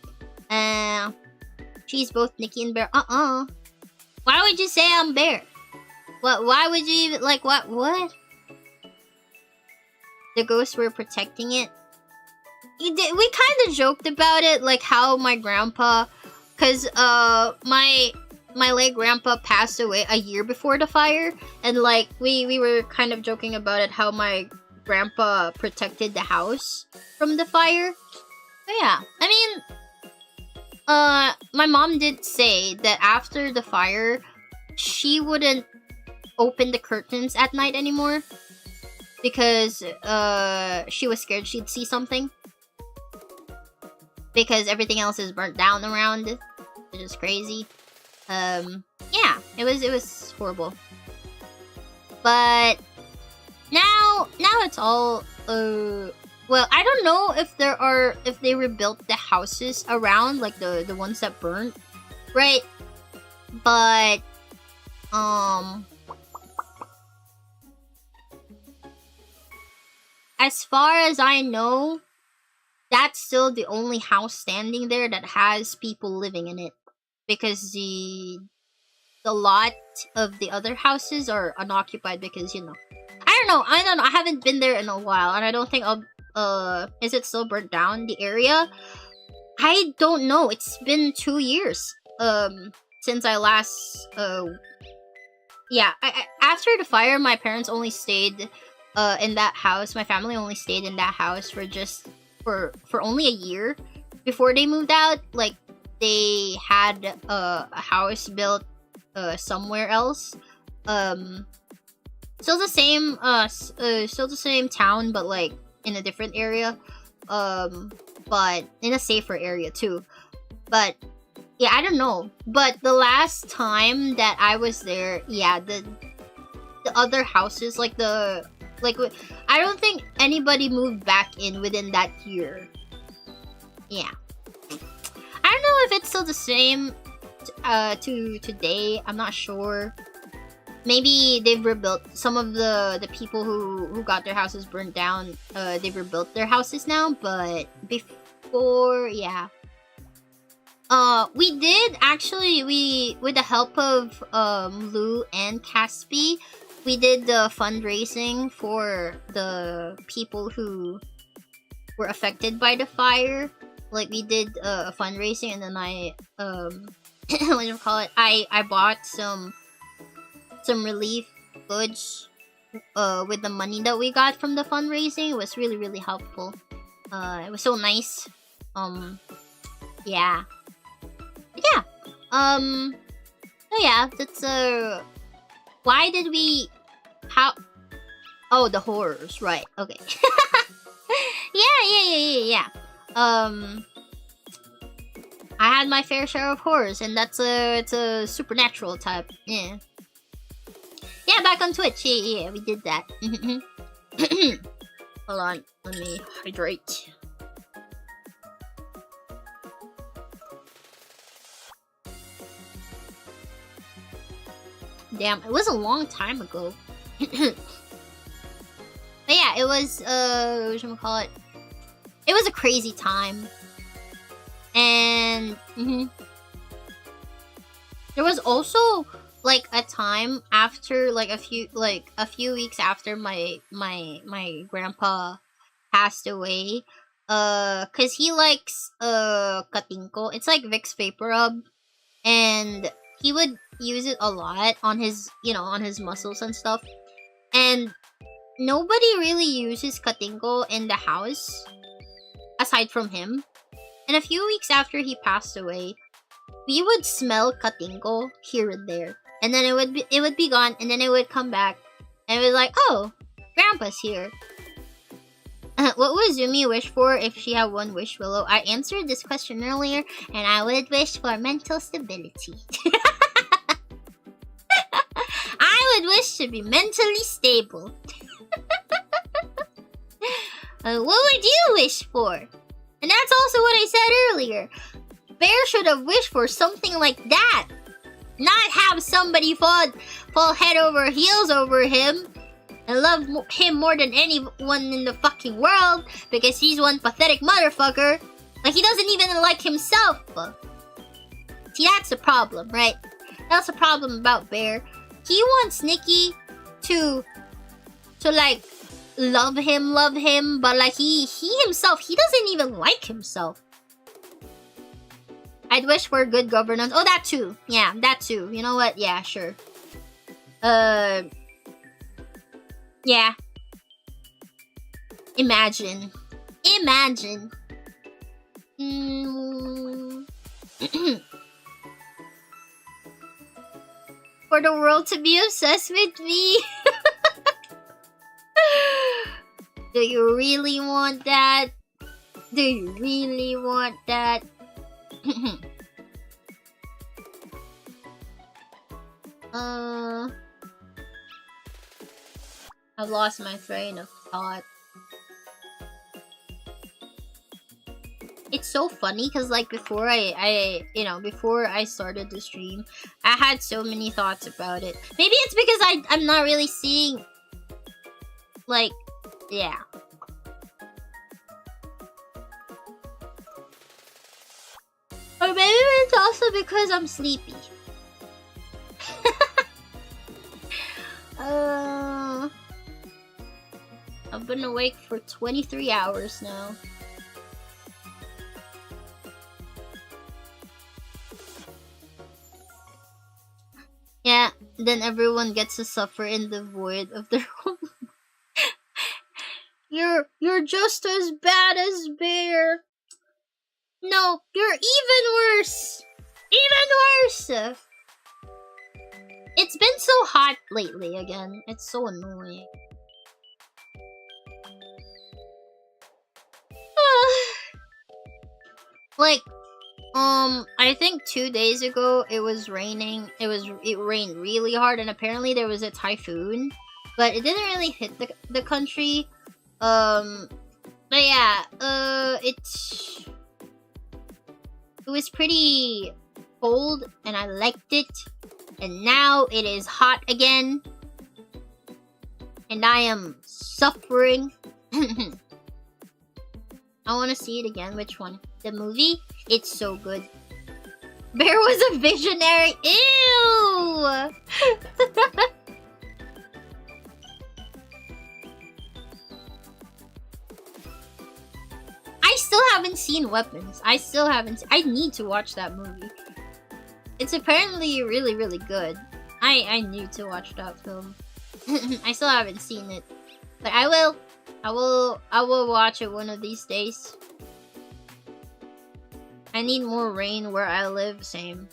She's both Nikki and Bear. Why would you say I'm Bear? What? Why would you even, like, what? The ghosts were protecting it. We kind of joked about it, like how my grandpa, cause my late grandpa passed away a year before the fire, and like we were kind of joking about it, how my grandpa protected the house from the fire. But yeah, I mean, my mom did say that after the fire, she wouldn't open the curtains at night anymore because she was scared she'd see something, because everything else is burnt down around, which is crazy. Yeah, it was horrible. But now it's all well, I don't know if they rebuilt the houses around, like the ones that burnt, right? But as far as I know, that's still the only house standing there that has people living in it, because the lot of the other houses are unoccupied because, you know, I don't know. I haven't been there in a while, and I don't think is it still burnt down, the area? I don't know. It's been 2 years since I last yeah, after the fire, my parents only stayed in that house. My family only stayed in that house for only a year before they moved out. Like, they had a house built somewhere else. Still the same town, but like in a different area. But in a safer area too. But yeah, I don't know. But the last time that I was there, yeah, the other houses, I don't think anybody moved back in within that year. Yeah. I don't know if it's still the same to today. I'm not sure. Maybe they've rebuilt some of the people who got their houses burnt down. They've rebuilt their houses now, but before, yeah. We did actually, with the help of Lou and Caspi, we did the fundraising for the people who were affected by the fire. Like, we did a fundraising, and then I what do you call it? I bought some relief goods with the money that we got from the fundraising. It was really, really helpful. It was so nice. Yeah. Yeah. So yeah, that's why did we the horrors, right? Okay. yeah. I had my fair share of horrors, and it's a supernatural type. Yeah. Yeah, back on Twitch. Yeah, we did that. Hold on, let me hydrate. Damn, it was a long time ago. But yeah, it was whatchamacallit? It was a crazy time. And there was also like a time after, like a few weeks after my grandpa passed away. cause he likes Katinko. It's like Vicks Vapor Rub, and he would use it a lot on his, on his muscles and stuff. And nobody really uses Katinko in the house aside from him. And a few weeks after he passed away, we would smell Katinko here and there, and then it would be gone, and then it would come back, and it was like, oh, Grandpa's here. What would Zumi wish for if she had one wish, Willow? I answered this question earlier, and I would wish for mental stability. I would wish to be mentally stable. What would you wish for? And that's also what I said earlier. Bear should have wished for something like that. Not have somebody fall head over heels over him and love him more than anyone in the fucking world because he's one pathetic motherfucker. Like, he doesn't even like himself. See, that's the problem, right? That's the problem about Bear. He wants Nikki to like, love him, but like, he himself, he doesn't even like himself. I'd wish for good governance. Oh, that too. Yeah, that too. You know what? Yeah, sure. Yeah. Imagine. For the world to be obsessed with me. Do you really want that? Do you really want that? I've lost my train of thought. It's so funny because, like, before before I started the stream, I had so many thoughts about it. Maybe it's because I'm not really seeing, like, yeah. Or maybe it's also because I'm sleepy. I've been awake for 23 hours now. Yeah, then everyone gets to suffer in the void of their home. You're just as bad as Bear. No, you're even worse. Even worse. It's been so hot lately again. It's so annoying. Like, I think 2 days ago it was raining. It rained really hard, and apparently there was a typhoon, but it didn't really hit the country. But yeah, it was pretty cold, and I liked it. And now it is hot again, and I am suffering. I want to see it again. Which one? The movie? It's so good. Bear was a visionary. Ew! I still haven't seen Weapons. I need to watch that movie. It's apparently really, really good. I need to watch that film. I still haven't seen it, but I will. I will watch it one of these days. I need more rain where I live. Same.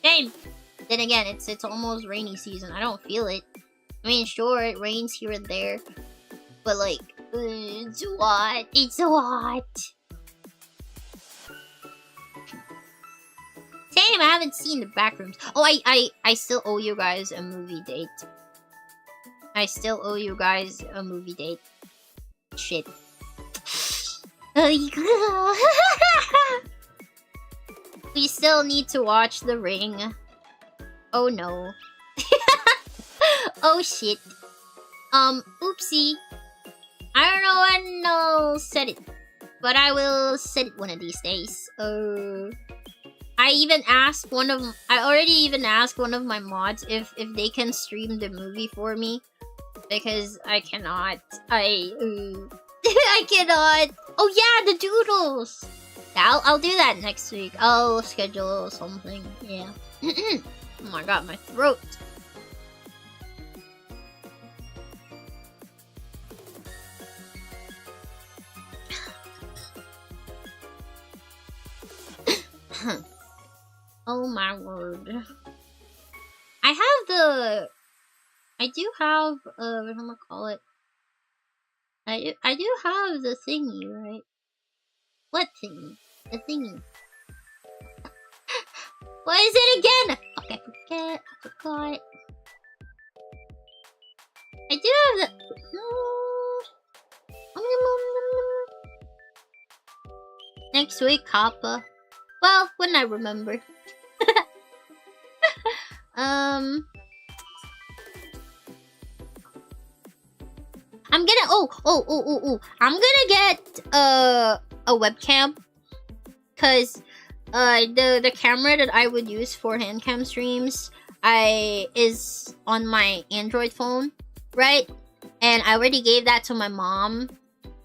Then again, it's almost rainy season. I don't feel it. I mean, sure, it rains here and there, but like, it's hot. It's so hot. Same. I haven't seen the Backrooms. Oh, I still owe you guys a movie date. I still owe you guys a movie date. Shit. We still need to watch The Ring. Oh no. Oh shit. Oopsie. I don't know when I'll set it, but I will set it one of these days. I already even asked one of my mods if they can stream the movie for me, because I cannot. I cannot. Oh yeah, the doodles. Yeah, I'll do that next week. I'll schedule something. Yeah. Oh my god, my throat. Oh my word. I do have what am I call it? I do have the thingy, right? What thingy? The thingy. What is it again? Okay, I forgot. I do have the next week, Kappa. Well, when I remember. I'm gonna I'm gonna get a webcam, cause the camera that I would use for hand cam streams is on my Android phone, right? And I already gave that to my mom,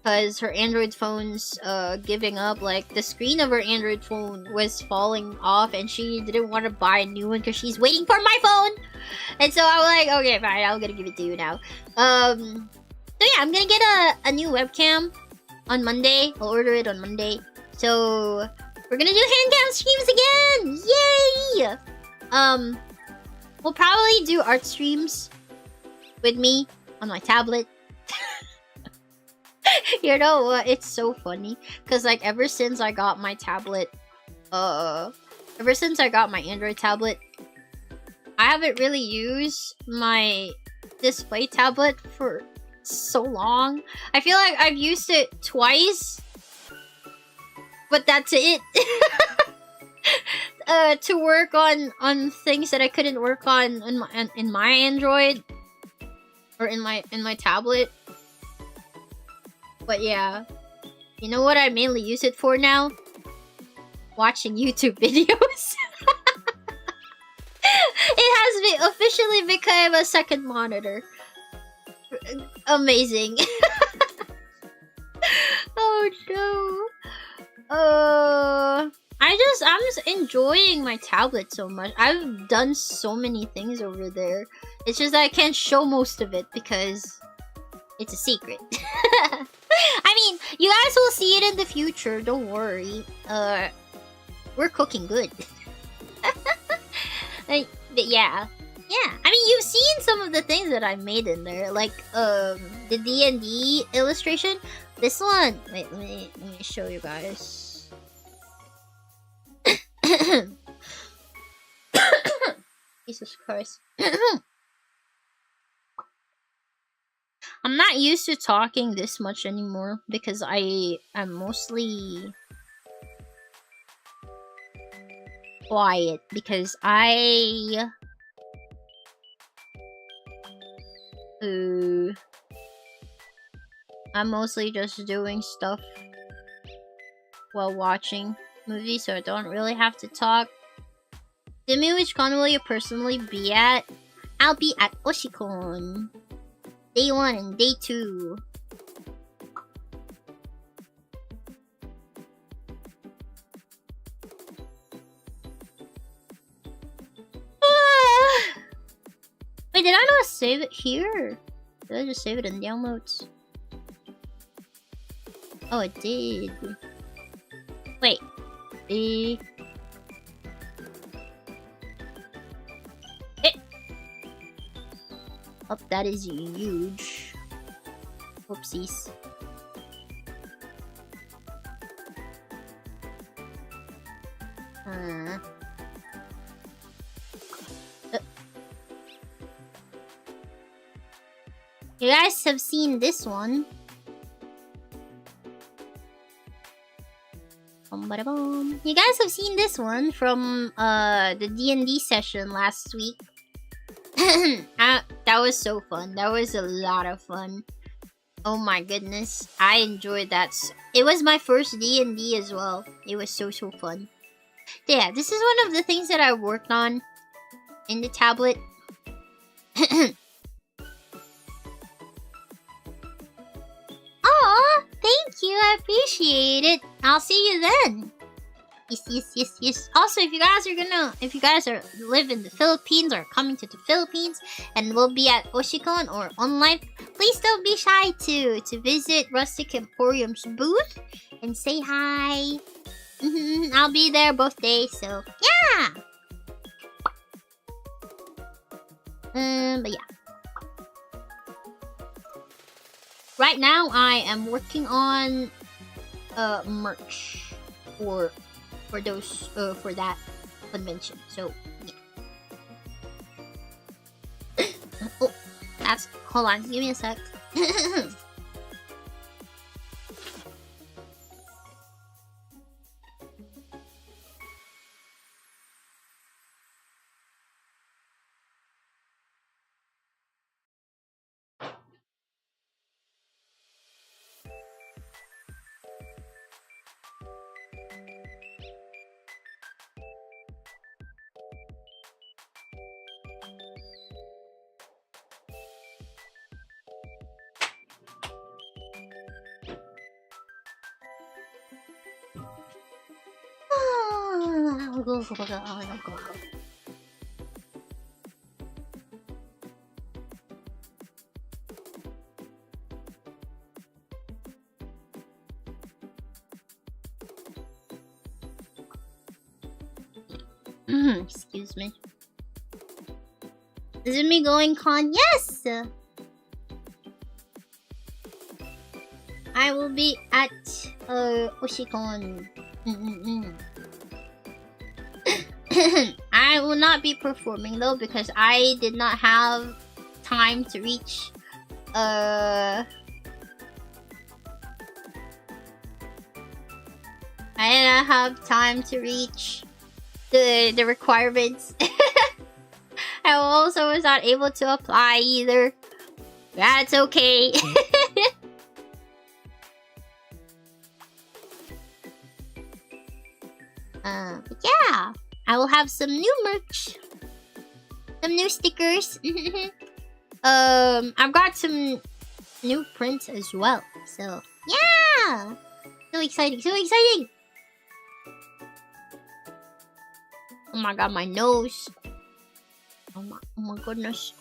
cause her Android phone's giving up. Like, the screen of her Android phone was falling off, and she didn't want to buy a new one because she's waiting for my phone. And so I was like, okay, fine, I'm gonna give it to you now. So yeah, I'm gonna get a new webcam on Monday. I'll order it on Monday. So we're gonna do handcam streams again! Yay! We'll probably do art streams with me on my tablet. You know what? It's so funny, cause like ever since I got my tablet, ever since I got my Android tablet, I haven't really used my display tablet for so long. I feel like I've used it twice, but that's it. To work on things that I couldn't work on in my Android or in my tablet. But yeah, you know what I mainly use it for now? Watching YouTube videos. It has officially become a second monitor. Amazing. Oh no. I'm just enjoying my tablet so much. I've done so many things over there. It's just that I can't show most of it because it's a secret. I mean, you guys will see it in the future, don't worry. We're cooking good. But yeah. Yeah, I mean, you've seen some of the things that I made in there, like the D&D illustration. This one, wait, let me show you guys. Jesus Christ. I'm not used to talking this much anymore because I'm mostly quiet because I'm mostly just doing stuff while watching movies, so I don't really have to talk. Demi, which con will you personally be at? I'll be at Oshikon. Day 1 and day 2. Wait, did I not save it here? Did I just save it in downloads? Oh, I did. Wait. Oh, that is huge. Whoopsies. You guys have seen this one. You guys have seen this one from the D&D session last week. That was so fun. That was a lot of fun. Oh my goodness, I enjoyed that. It was my first D&D as well. It was so fun. Yeah, this is one of the things that I worked on in the tablet. Aw, thank Thank you, I appreciate it. I'll see you then. Yes. Also, if you guys are live in the Philippines or coming to the Philippines and will be at Oshikon or online, please don't be shy to visit Rustic Emporium's booth and say hi. I'll be there both days, so yeah. But yeah. Right now, I am working on merch for those for that convention. So yeah. Oh, that's hold on. Give me a sec. Go. Excuse me. Is it me going con? Yes! I will be at Oshikon. I will not be performing though because I did not have time to reach I didn't have time to reach the requirements. I also was not able to apply either. That's okay. But yeah, I will have some new merch, some new stickers. I've got some new prints as well. So yeah, so exciting, so exciting. Oh my god, my nose. Oh my goodness.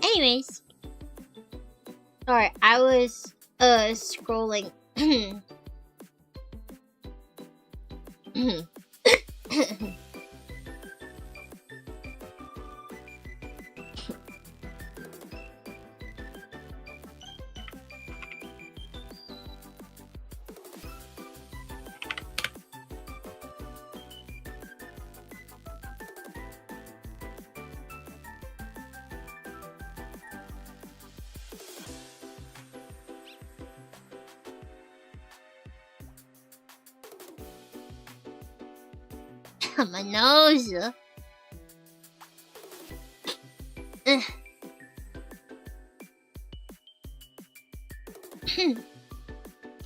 Anyways, sorry, I was scrolling. My nose.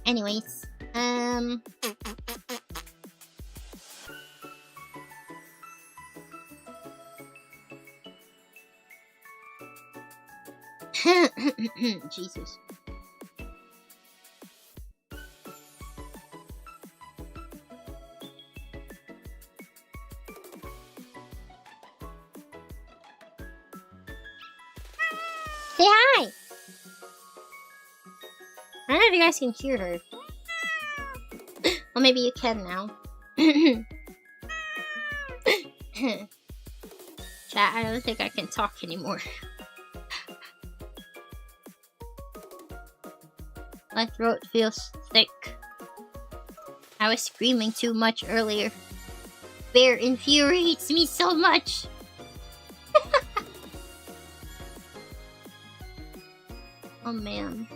Anyways, Jesus. Say hi! I don't know if you guys can hear her. Well, maybe you can now. Chat, I don't think I can talk anymore. My throat feels thick. I was screaming too much earlier. Bear infuriates me so much. Oh man.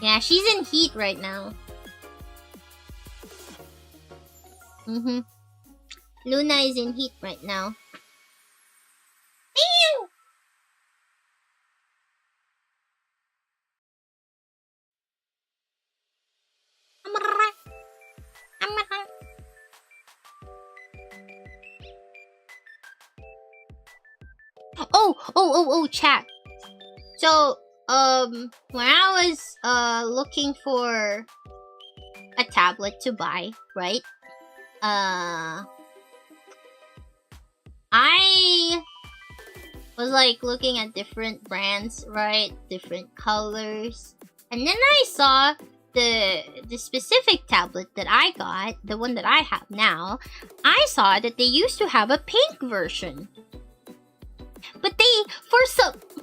Yeah, she's in heat right now. Luna is in heat right now. Ew! Oh, chat. So, when I was looking for a tablet to buy, right? I was like looking at different brands, right? Different colors. And then I saw the specific tablet that I got, the one that I have now. I saw that they used to have a pink version. But they,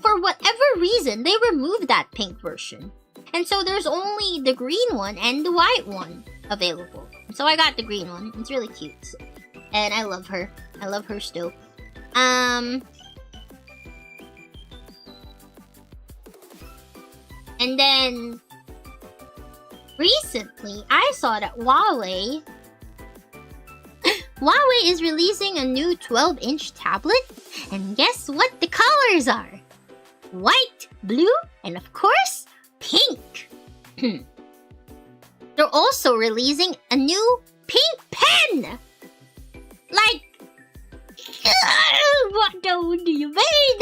for whatever reason, they removed that pink version. And so there's only the green one and the white one available. So I got the green one. It's really cute. And I love her. I love her still. And then recently I saw that Huawei is releasing a new 12-inch tablet, and guess what the colors are? White, blue, and of course, pink. They're also releasing a new pink pen! Like, what do you mean?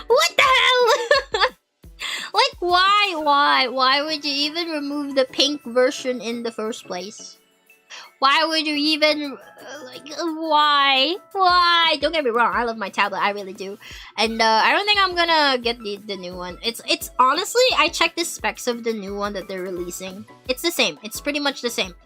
What the hell? Like, why would you even remove the pink version in the first place? Why would you even, why? Don't get me wrong, I love my tablet, I really do. And I don't think I'm gonna get the new one. It's honestly, I checked the specs of the new one that they're releasing. It's the same, it's pretty much the same.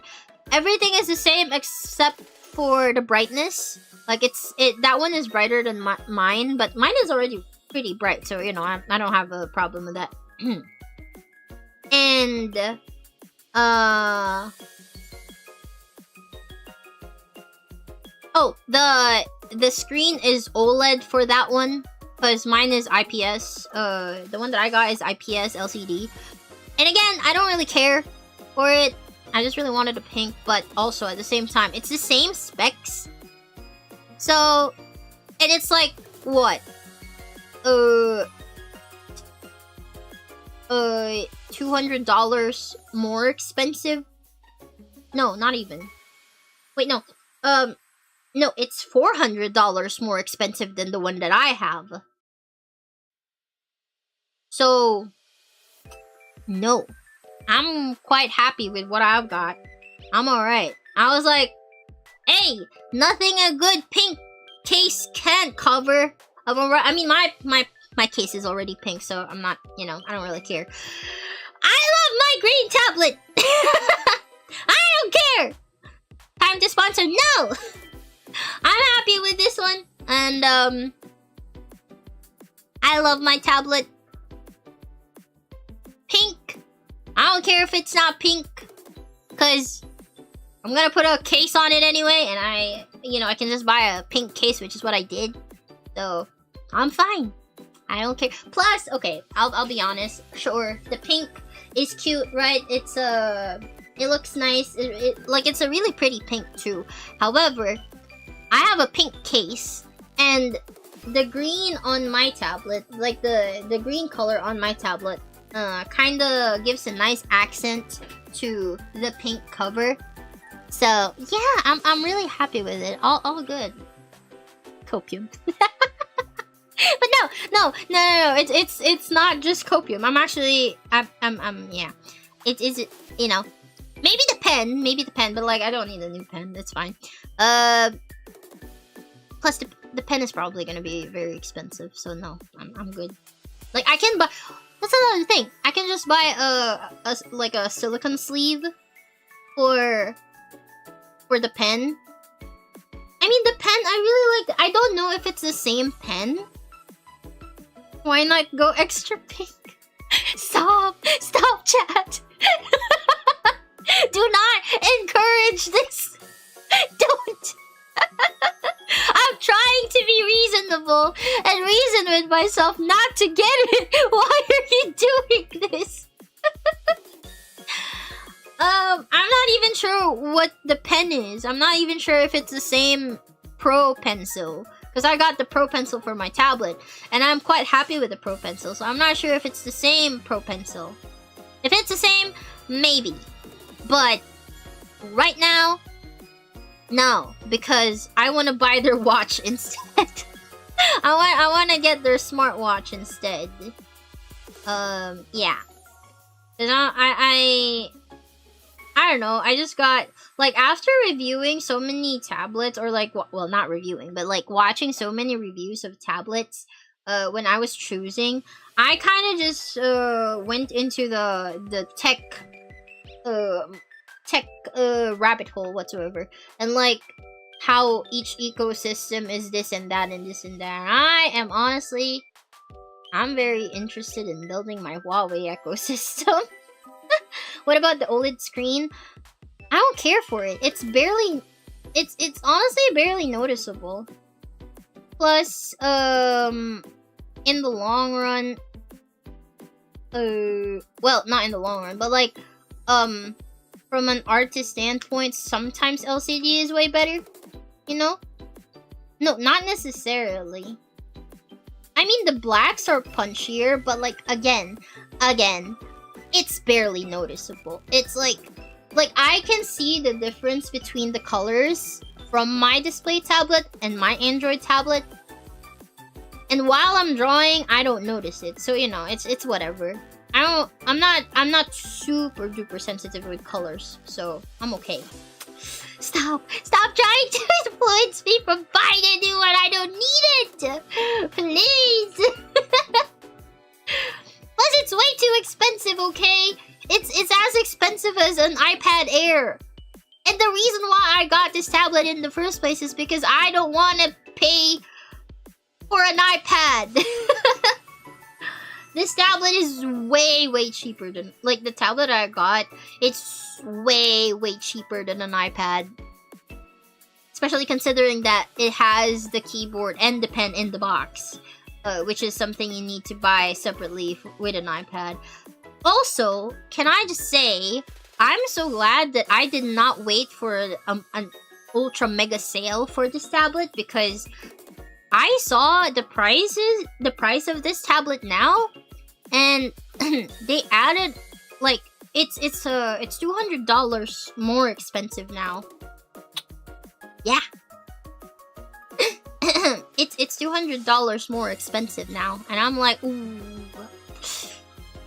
Everything is the same except for the brightness. Like, that one is brighter than mine, but mine is already pretty bright, so, you know, I don't have a problem with that. And, oh, the screen is OLED for that one, because mine is IPS. The one that I got is IPS LCD. And again, I don't really care for it. I just really wanted a pink, but also at the same time, it's the same specs. So, and it's like, what? $200 more expensive? No, not even. Wait, no. No, it's $400 more expensive than the one that I have. So, no. I'm quite happy with what I've got. I'm alright. I was like, hey, nothing a good pink case can't cover. I mean, my case is already pink, so I'm not, you know, I don't really care. I love my green tablet! I don't care! Time to sponsor, no! I'm happy with this one, and I love my tablet. Pink. I don't care if it's not pink, because I'm gonna put a case on it anyway, and I can just buy a pink case, which is what I did. So, I'm fine. I don't care. Plus, okay, I'll be honest. Sure, the pink is cute, right? It's it looks nice. Like, it's a really pretty pink too. However, I have a pink case, and the green on my tablet, like the green color on my tablet, kind of gives a nice accent to the pink cover. So yeah, I'm really happy with it. All good. Copium. But no. It's not just copium. I'm actually yeah. It is, you know, maybe the pen, but like I don't need a new pen. It's fine. Plus the pen is probably gonna be very expensive, so no, I'm good. Like I can buy. That's another thing. I can just buy a silicone sleeve for the pen. I mean, the pen I really like. I don't know if it's the same pen. Why not go extra pink? Stop, chat. Do not encourage this. Don't. I'm trying to be reasonable and reason with myself not to get it. Why are you doing this? I'm not even sure what the pen is. I'm not even sure if it's the same Pro Pencil. Because I got the Pro Pencil for my tablet. And I'm quite happy with the Pro Pencil. So I'm not sure if it's the same Pro Pencil. If it's the same, maybe. But right now, no. Because I want to buy their watch instead. I want to get their smartwatch instead. Yeah. I don't know, I just got, like, after reviewing so many tablets, or like, well, not reviewing, but like watching so many reviews of tablets, when I was choosing, I kind of just, went into the tech rabbit hole whatsoever, and like, how each ecosystem is this and that and this and that. I'm very interested in building my Huawei ecosystem. What about the OLED screen? I don't care for it. It's honestly barely noticeable. Plus, in the long run, well, not in the long run, but like, from an artist standpoint, sometimes LCD is way better, you know? No, not necessarily. I mean, the blacks are punchier, but like, again, it's barely noticeable. It's like I can see the difference between the colors from my display tablet and my Android tablet. And while I'm drawing, I don't notice it. So, you know, it's whatever. I'm not super duper sensitive with colors, so I'm okay. Stop trying to influence me from buying a new one. I don't need it. Please. Plus, it's way too expensive, okay? It's as expensive as an iPad Air. And the reason why I got this tablet in the first place is because I don't want to pay for an iPad. This tablet is way cheaper than... Like, the tablet I got, it's way cheaper than an iPad. Especially considering that it has the keyboard and the pen in the box. Which is something you need to buy separately with an iPad. Also, can I just say, I'm so glad that I did not wait for an ultra mega sale for this tablet, because I saw the price of this tablet now, and they added, like, it's $200 more expensive now. Yeah. It's $200 more expensive now, and I'm like, ooh.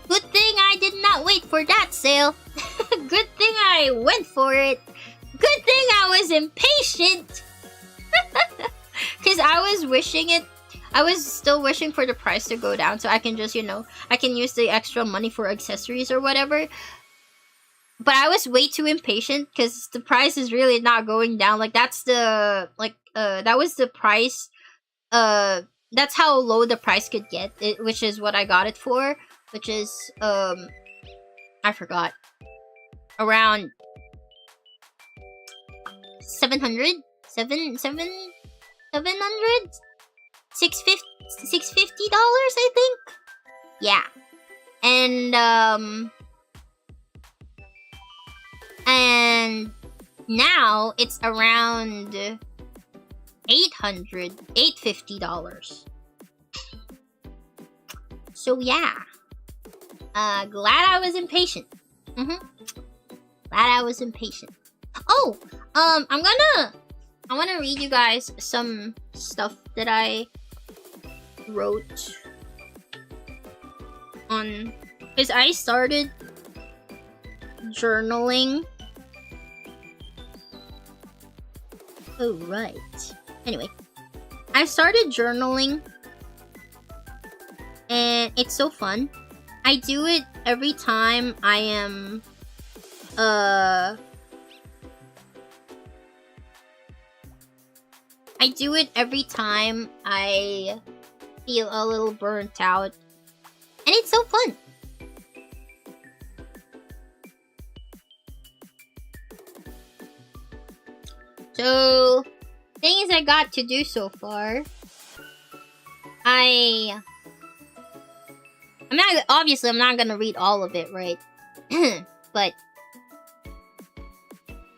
Good thing I did not wait for that sale. Good thing I went for it. Good thing I was impatient. Because I was still wishing for the price to go down so I can just, you know, I can use the extra money for accessories or whatever. But I was way too impatient because the price is really not going down. Like, that's the, like, that was the price, that's how low the price could get, which is what I got it for, which is, I forgot, around 700, $650, I think. Yeah. And now it's around $850. So yeah. Glad I was impatient. Glad I was impatient. Oh, I want to read you guys some stuff that I wrote on, because I started journaling. Oh, right. Anyway, I started journaling and it's so fun. I do it every time I am I do it every time I feel a little burnt out. And it's so fun. So, things I got to do so far. I'm not gonna read all of it, right? But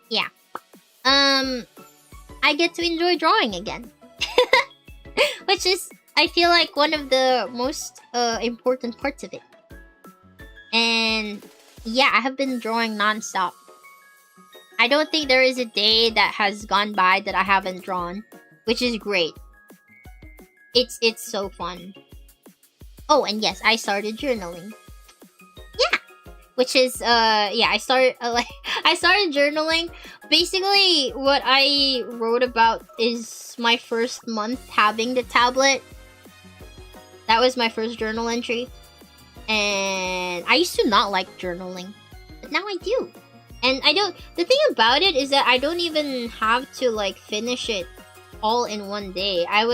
yeah. I get to enjoy drawing again. Which is, I feel like, one of the most important parts of it. And yeah, I have been drawing non-stop. I don't think there is a day that has gone by that I haven't drawn, which is great. It's so fun. Oh, and yes, I started journaling. Yeah, which is I started I started journaling. Basically, what I wrote about is my first month having the tablet. That was my first journal entry, and I used to not like journaling, but now I do. And I don't. The thing about it is that I don't even have to like finish it all in one day. I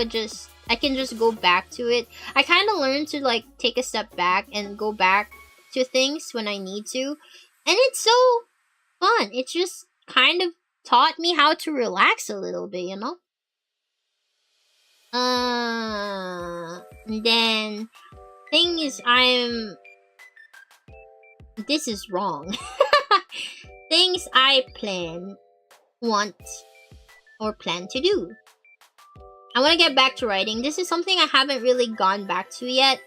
can just go back to it. I kind of learned to like take a step back and go back to things when I need to, and it's so fun. It just kind of taught me how to relax a little bit, you know. And then thing is, this is wrong. Things I want to do. I want to get back to writing. This is something I haven't really gone back to yet.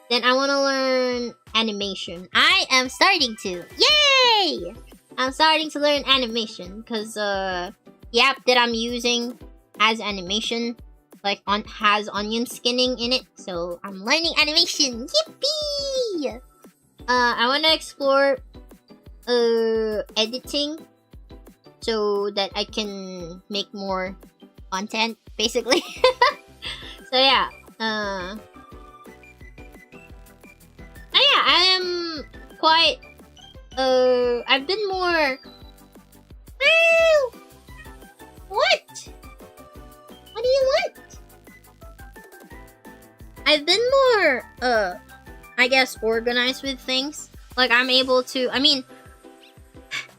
Then I want to learn animation. I am starting to. Yay! I'm starting to learn animation because the app that I'm using has animation, has onion skinning in it. So I'm learning animation. Yippee! I want to explore editing so that I can make more content, basically. So yeah, I am quite I've been more what do you want? I've been more I guess organized with things. Like I'm able to,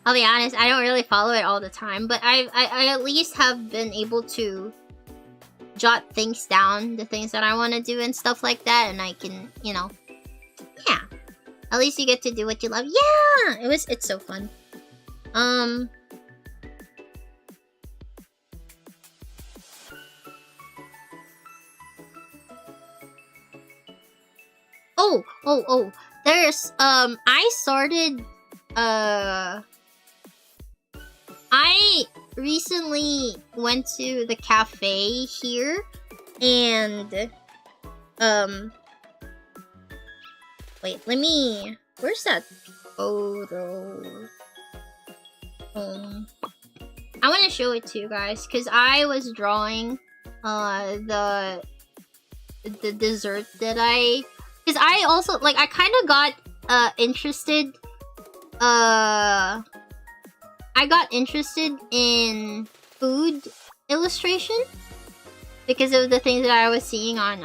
I'll be honest, I don't really follow it all the time, but I at least have been able to jot things down, the things that I want to do and stuff like that, and I can, yeah. At least you get to do what you love. Yeah! It's so fun. Oh, there's, I recently went to the cafe here, and, wait, where's that photo? I want to show it to you guys, because I was drawing, the dessert that because I also, I kind of got, interested, I got interested in food illustration because of the things that I was seeing on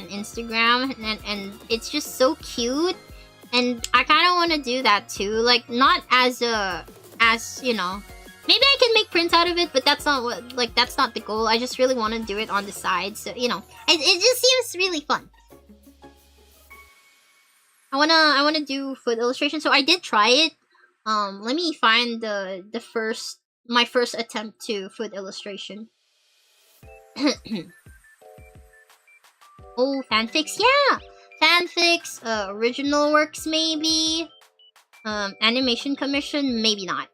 Instagram, and it's just so cute, and I kind of want to do that too. Like, not as maybe I can make prints out of it, but that's not that's not the goal. I just really want to do it on the side, so it just seems really fun. I wanna do food illustration, so I did try it. Let me find my first attempt to food illustration. Oh, fanfics, yeah! fanfics, original works maybe, animation commission, maybe not.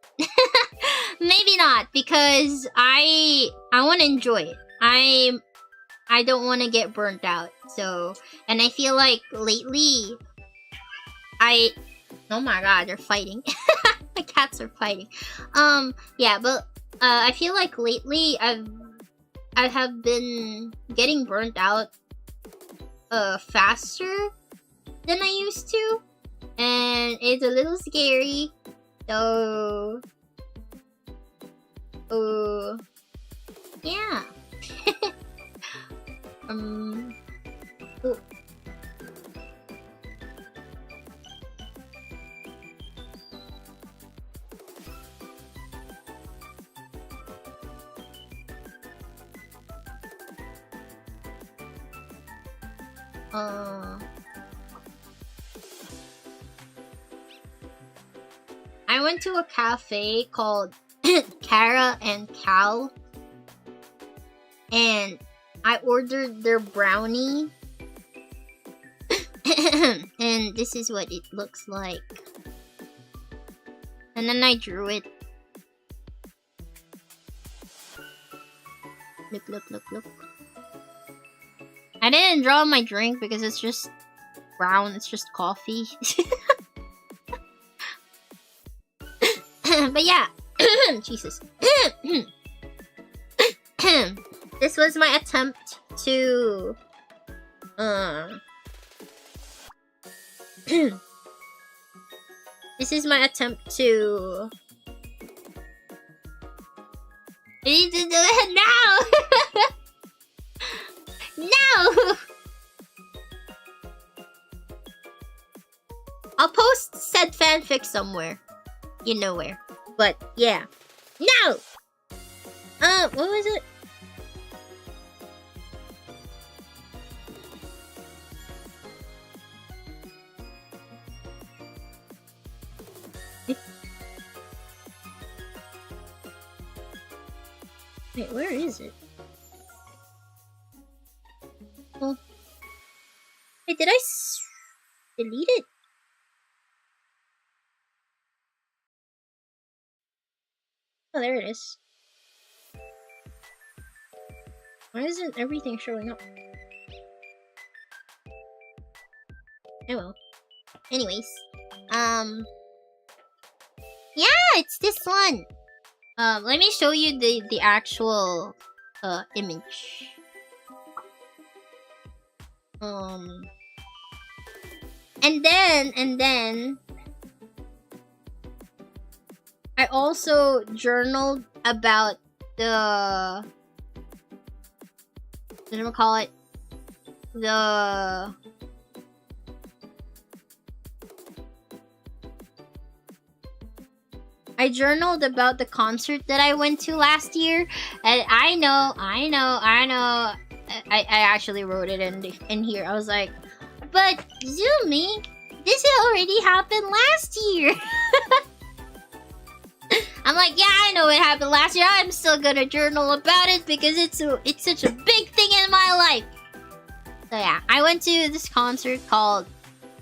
Maybe not, because I want to enjoy it. I don't want to get burnt out. So, and I feel like lately, oh my god, they're fighting. My cats are fighting. Yeah, but I feel like lately I have been getting burnt out faster than I used to, and it's a little scary. So, yeah. Oh. I went to a cafe called Cara and Cal, and I ordered their brownie. And this is what it looks like. And then I drew it. Look, look, look, look. I didn't draw my drink because it's just brown. It's just coffee. But yeah. Jesus. This was my attempt to... This is my attempt to... I need to do it now! No! I'll post said fanfic somewhere. You know where. But, yeah. No! What was it? Wait, where is it? Oh. Wait, did I delete it? Oh, there it is. Why isn't everything showing up? Oh well. Anyways. Yeah, it's this one. Let me show you the actual image. And then I also journaled about the, what do I call it? I journaled about the concert that I went to last year, and I actually wrote it in here. I was like, but Zumi, this already happened last year. I'm like, yeah, I know it happened last year. I'm still gonna journal about it because it's such a big thing in my life. So yeah, I went to this concert called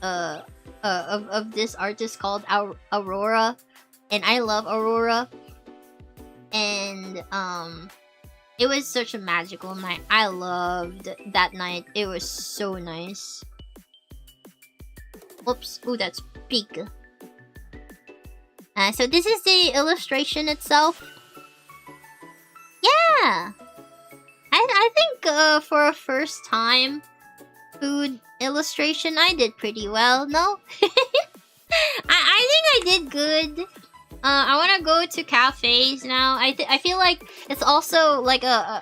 of this artist called Aurora. And I love Aurora. And it was such a magical night. I loved that night. It was so nice. Oops. Ooh, that's big. So this is the illustration itself. Yeah. I think for a first time food illustration, I did pretty well. No? I think I did good. I want to go to cafes now. I feel like it's also like a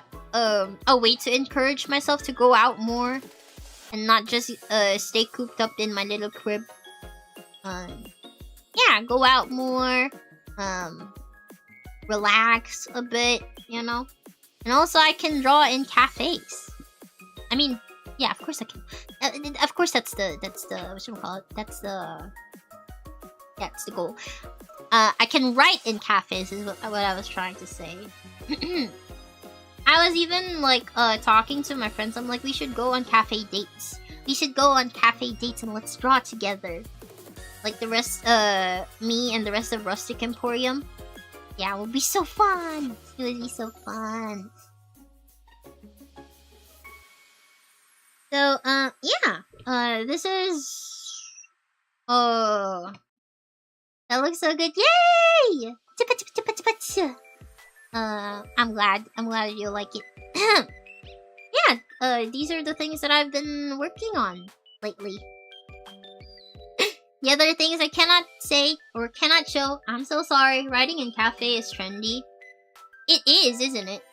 way to encourage myself to go out more and not just stay cooped up in my little crib. Yeah, go out more, relax a bit, you know. And also, I can draw in cafes. I mean, yeah, of course I can. Of course, that's the what should we call it? That's the goal. I can write in cafes is what I was trying to say. I was even like talking to my friends. I'm like, we should go on cafe dates. We should go on cafe dates and let's draw together. Like the rest, me and the rest of Rustic Emporium. Yeah, it will be so fun. It would be so fun. So, yeah. This is... Oh... That looks so good. Yay! I'm glad you like it. Yeah, these are the things that I've been working on lately. The other things I cannot say or cannot show. I'm so sorry. Writing in cafe is trendy. It is, isn't it?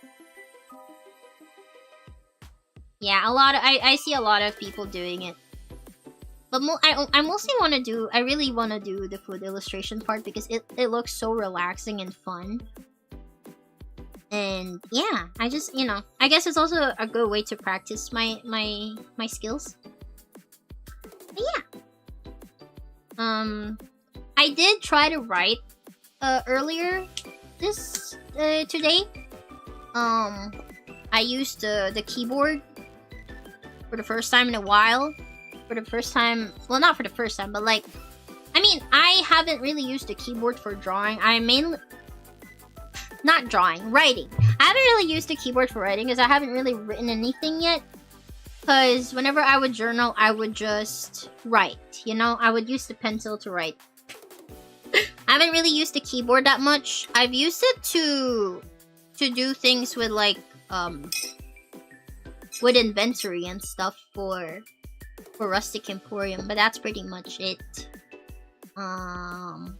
Yeah, I see a lot of people doing it. But I mostly want to do... I really want to do the food illustration part because it looks so relaxing and fun. And yeah, I just, you know... I guess it's also a good way to practice my skills. But yeah. I did try to write earlier today. I used the keyboard for the first time in a while. For the first time, well, not for the first time, but like, I mean, I haven't really used the keyboard for drawing. I mainly, not drawing, writing. I haven't really used the keyboard for writing because I haven't really written anything yet. Because whenever I would journal, I would just write, you know? I would use the pencil to write. I haven't really used the keyboard that much. I've used it to do things with like, with inventory and stuff for Rustic Emporium, but that's pretty much it. And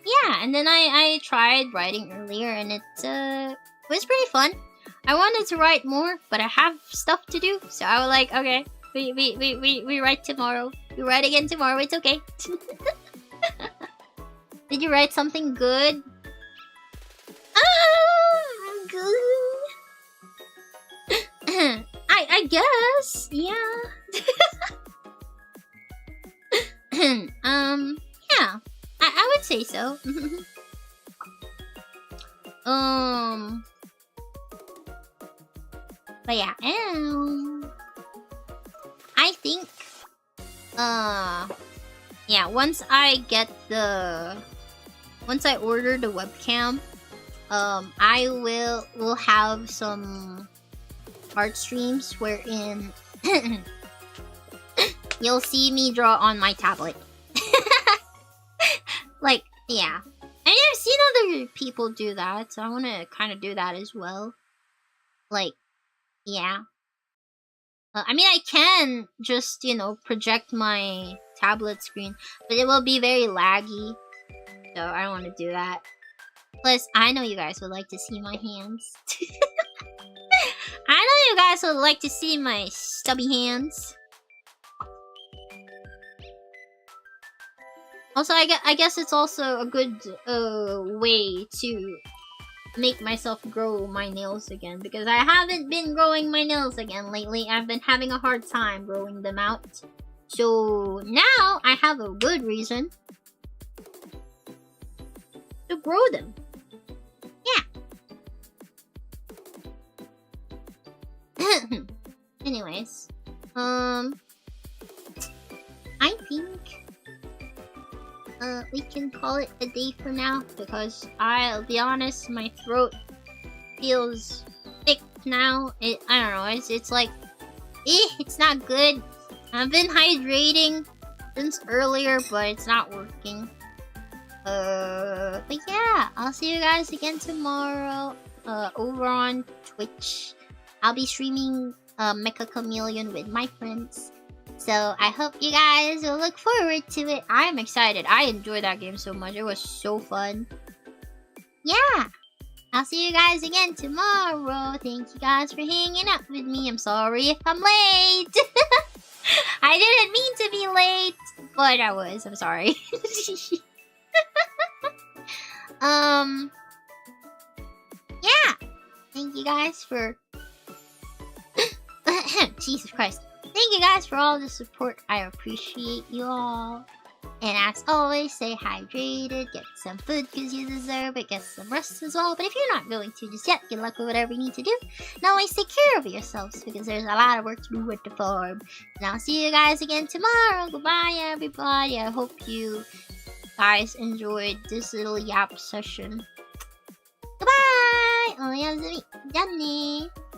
yeah, and then I tried writing earlier, and it was pretty fun. I wanted to write more, but I have stuff to do, so I was like, okay, we write tomorrow. We write again tomorrow. It's okay. Did you write something good? I'm good. I guess, yeah. Yeah, I would say so. But yeah, I think, yeah, once I order the webcam, I will have some art streams wherein you'll see me draw on my tablet. Like, yeah. I mean, I've seen other people do that, so I want to kind of do that as well. Like, yeah. I mean, I can just, you know, project my tablet screen, but it will be very laggy, so I don't want to do that. Plus, I know you guys would like to see my hands. I know you guys would like to see my stubby hands. Also, I guess it's also a good way to make myself grow my nails again, because I haven't been growing my nails again lately. I've been having a hard time growing them out. So now I have a good reason to grow them. Yeah. Anyways, I think we can call it a day for now, because I'll be honest, my throat feels thick now. I don't know, it's like, it's not good. I've been hydrating since earlier, but it's not working. But yeah, I'll see you guys again tomorrow, over on Twitch. I'll be streaming Mecha Chameleon with my friends. So I hope you guys will look forward to it. I'm excited. I enjoyed that game so much. It was so fun. Yeah. I'll see you guys again tomorrow. Thank you guys for hanging out with me. I'm sorry if I'm late. I didn't mean to be late, but I was. I'm sorry. Yeah. Thank you guys for... Jesus Christ. Thank you guys for all the support. I appreciate you all. And as always, stay hydrated, get some food because you deserve it, get some rest as well. But if you're not going to just yet, good luck with whatever you need to do. And always take care of yourselves because there's a lot of work to do with the farm. And I'll see you guys again tomorrow. Goodbye, everybody. I hope you guys enjoyed this little yap session. Goodbye! おやすみ。じゃあねー。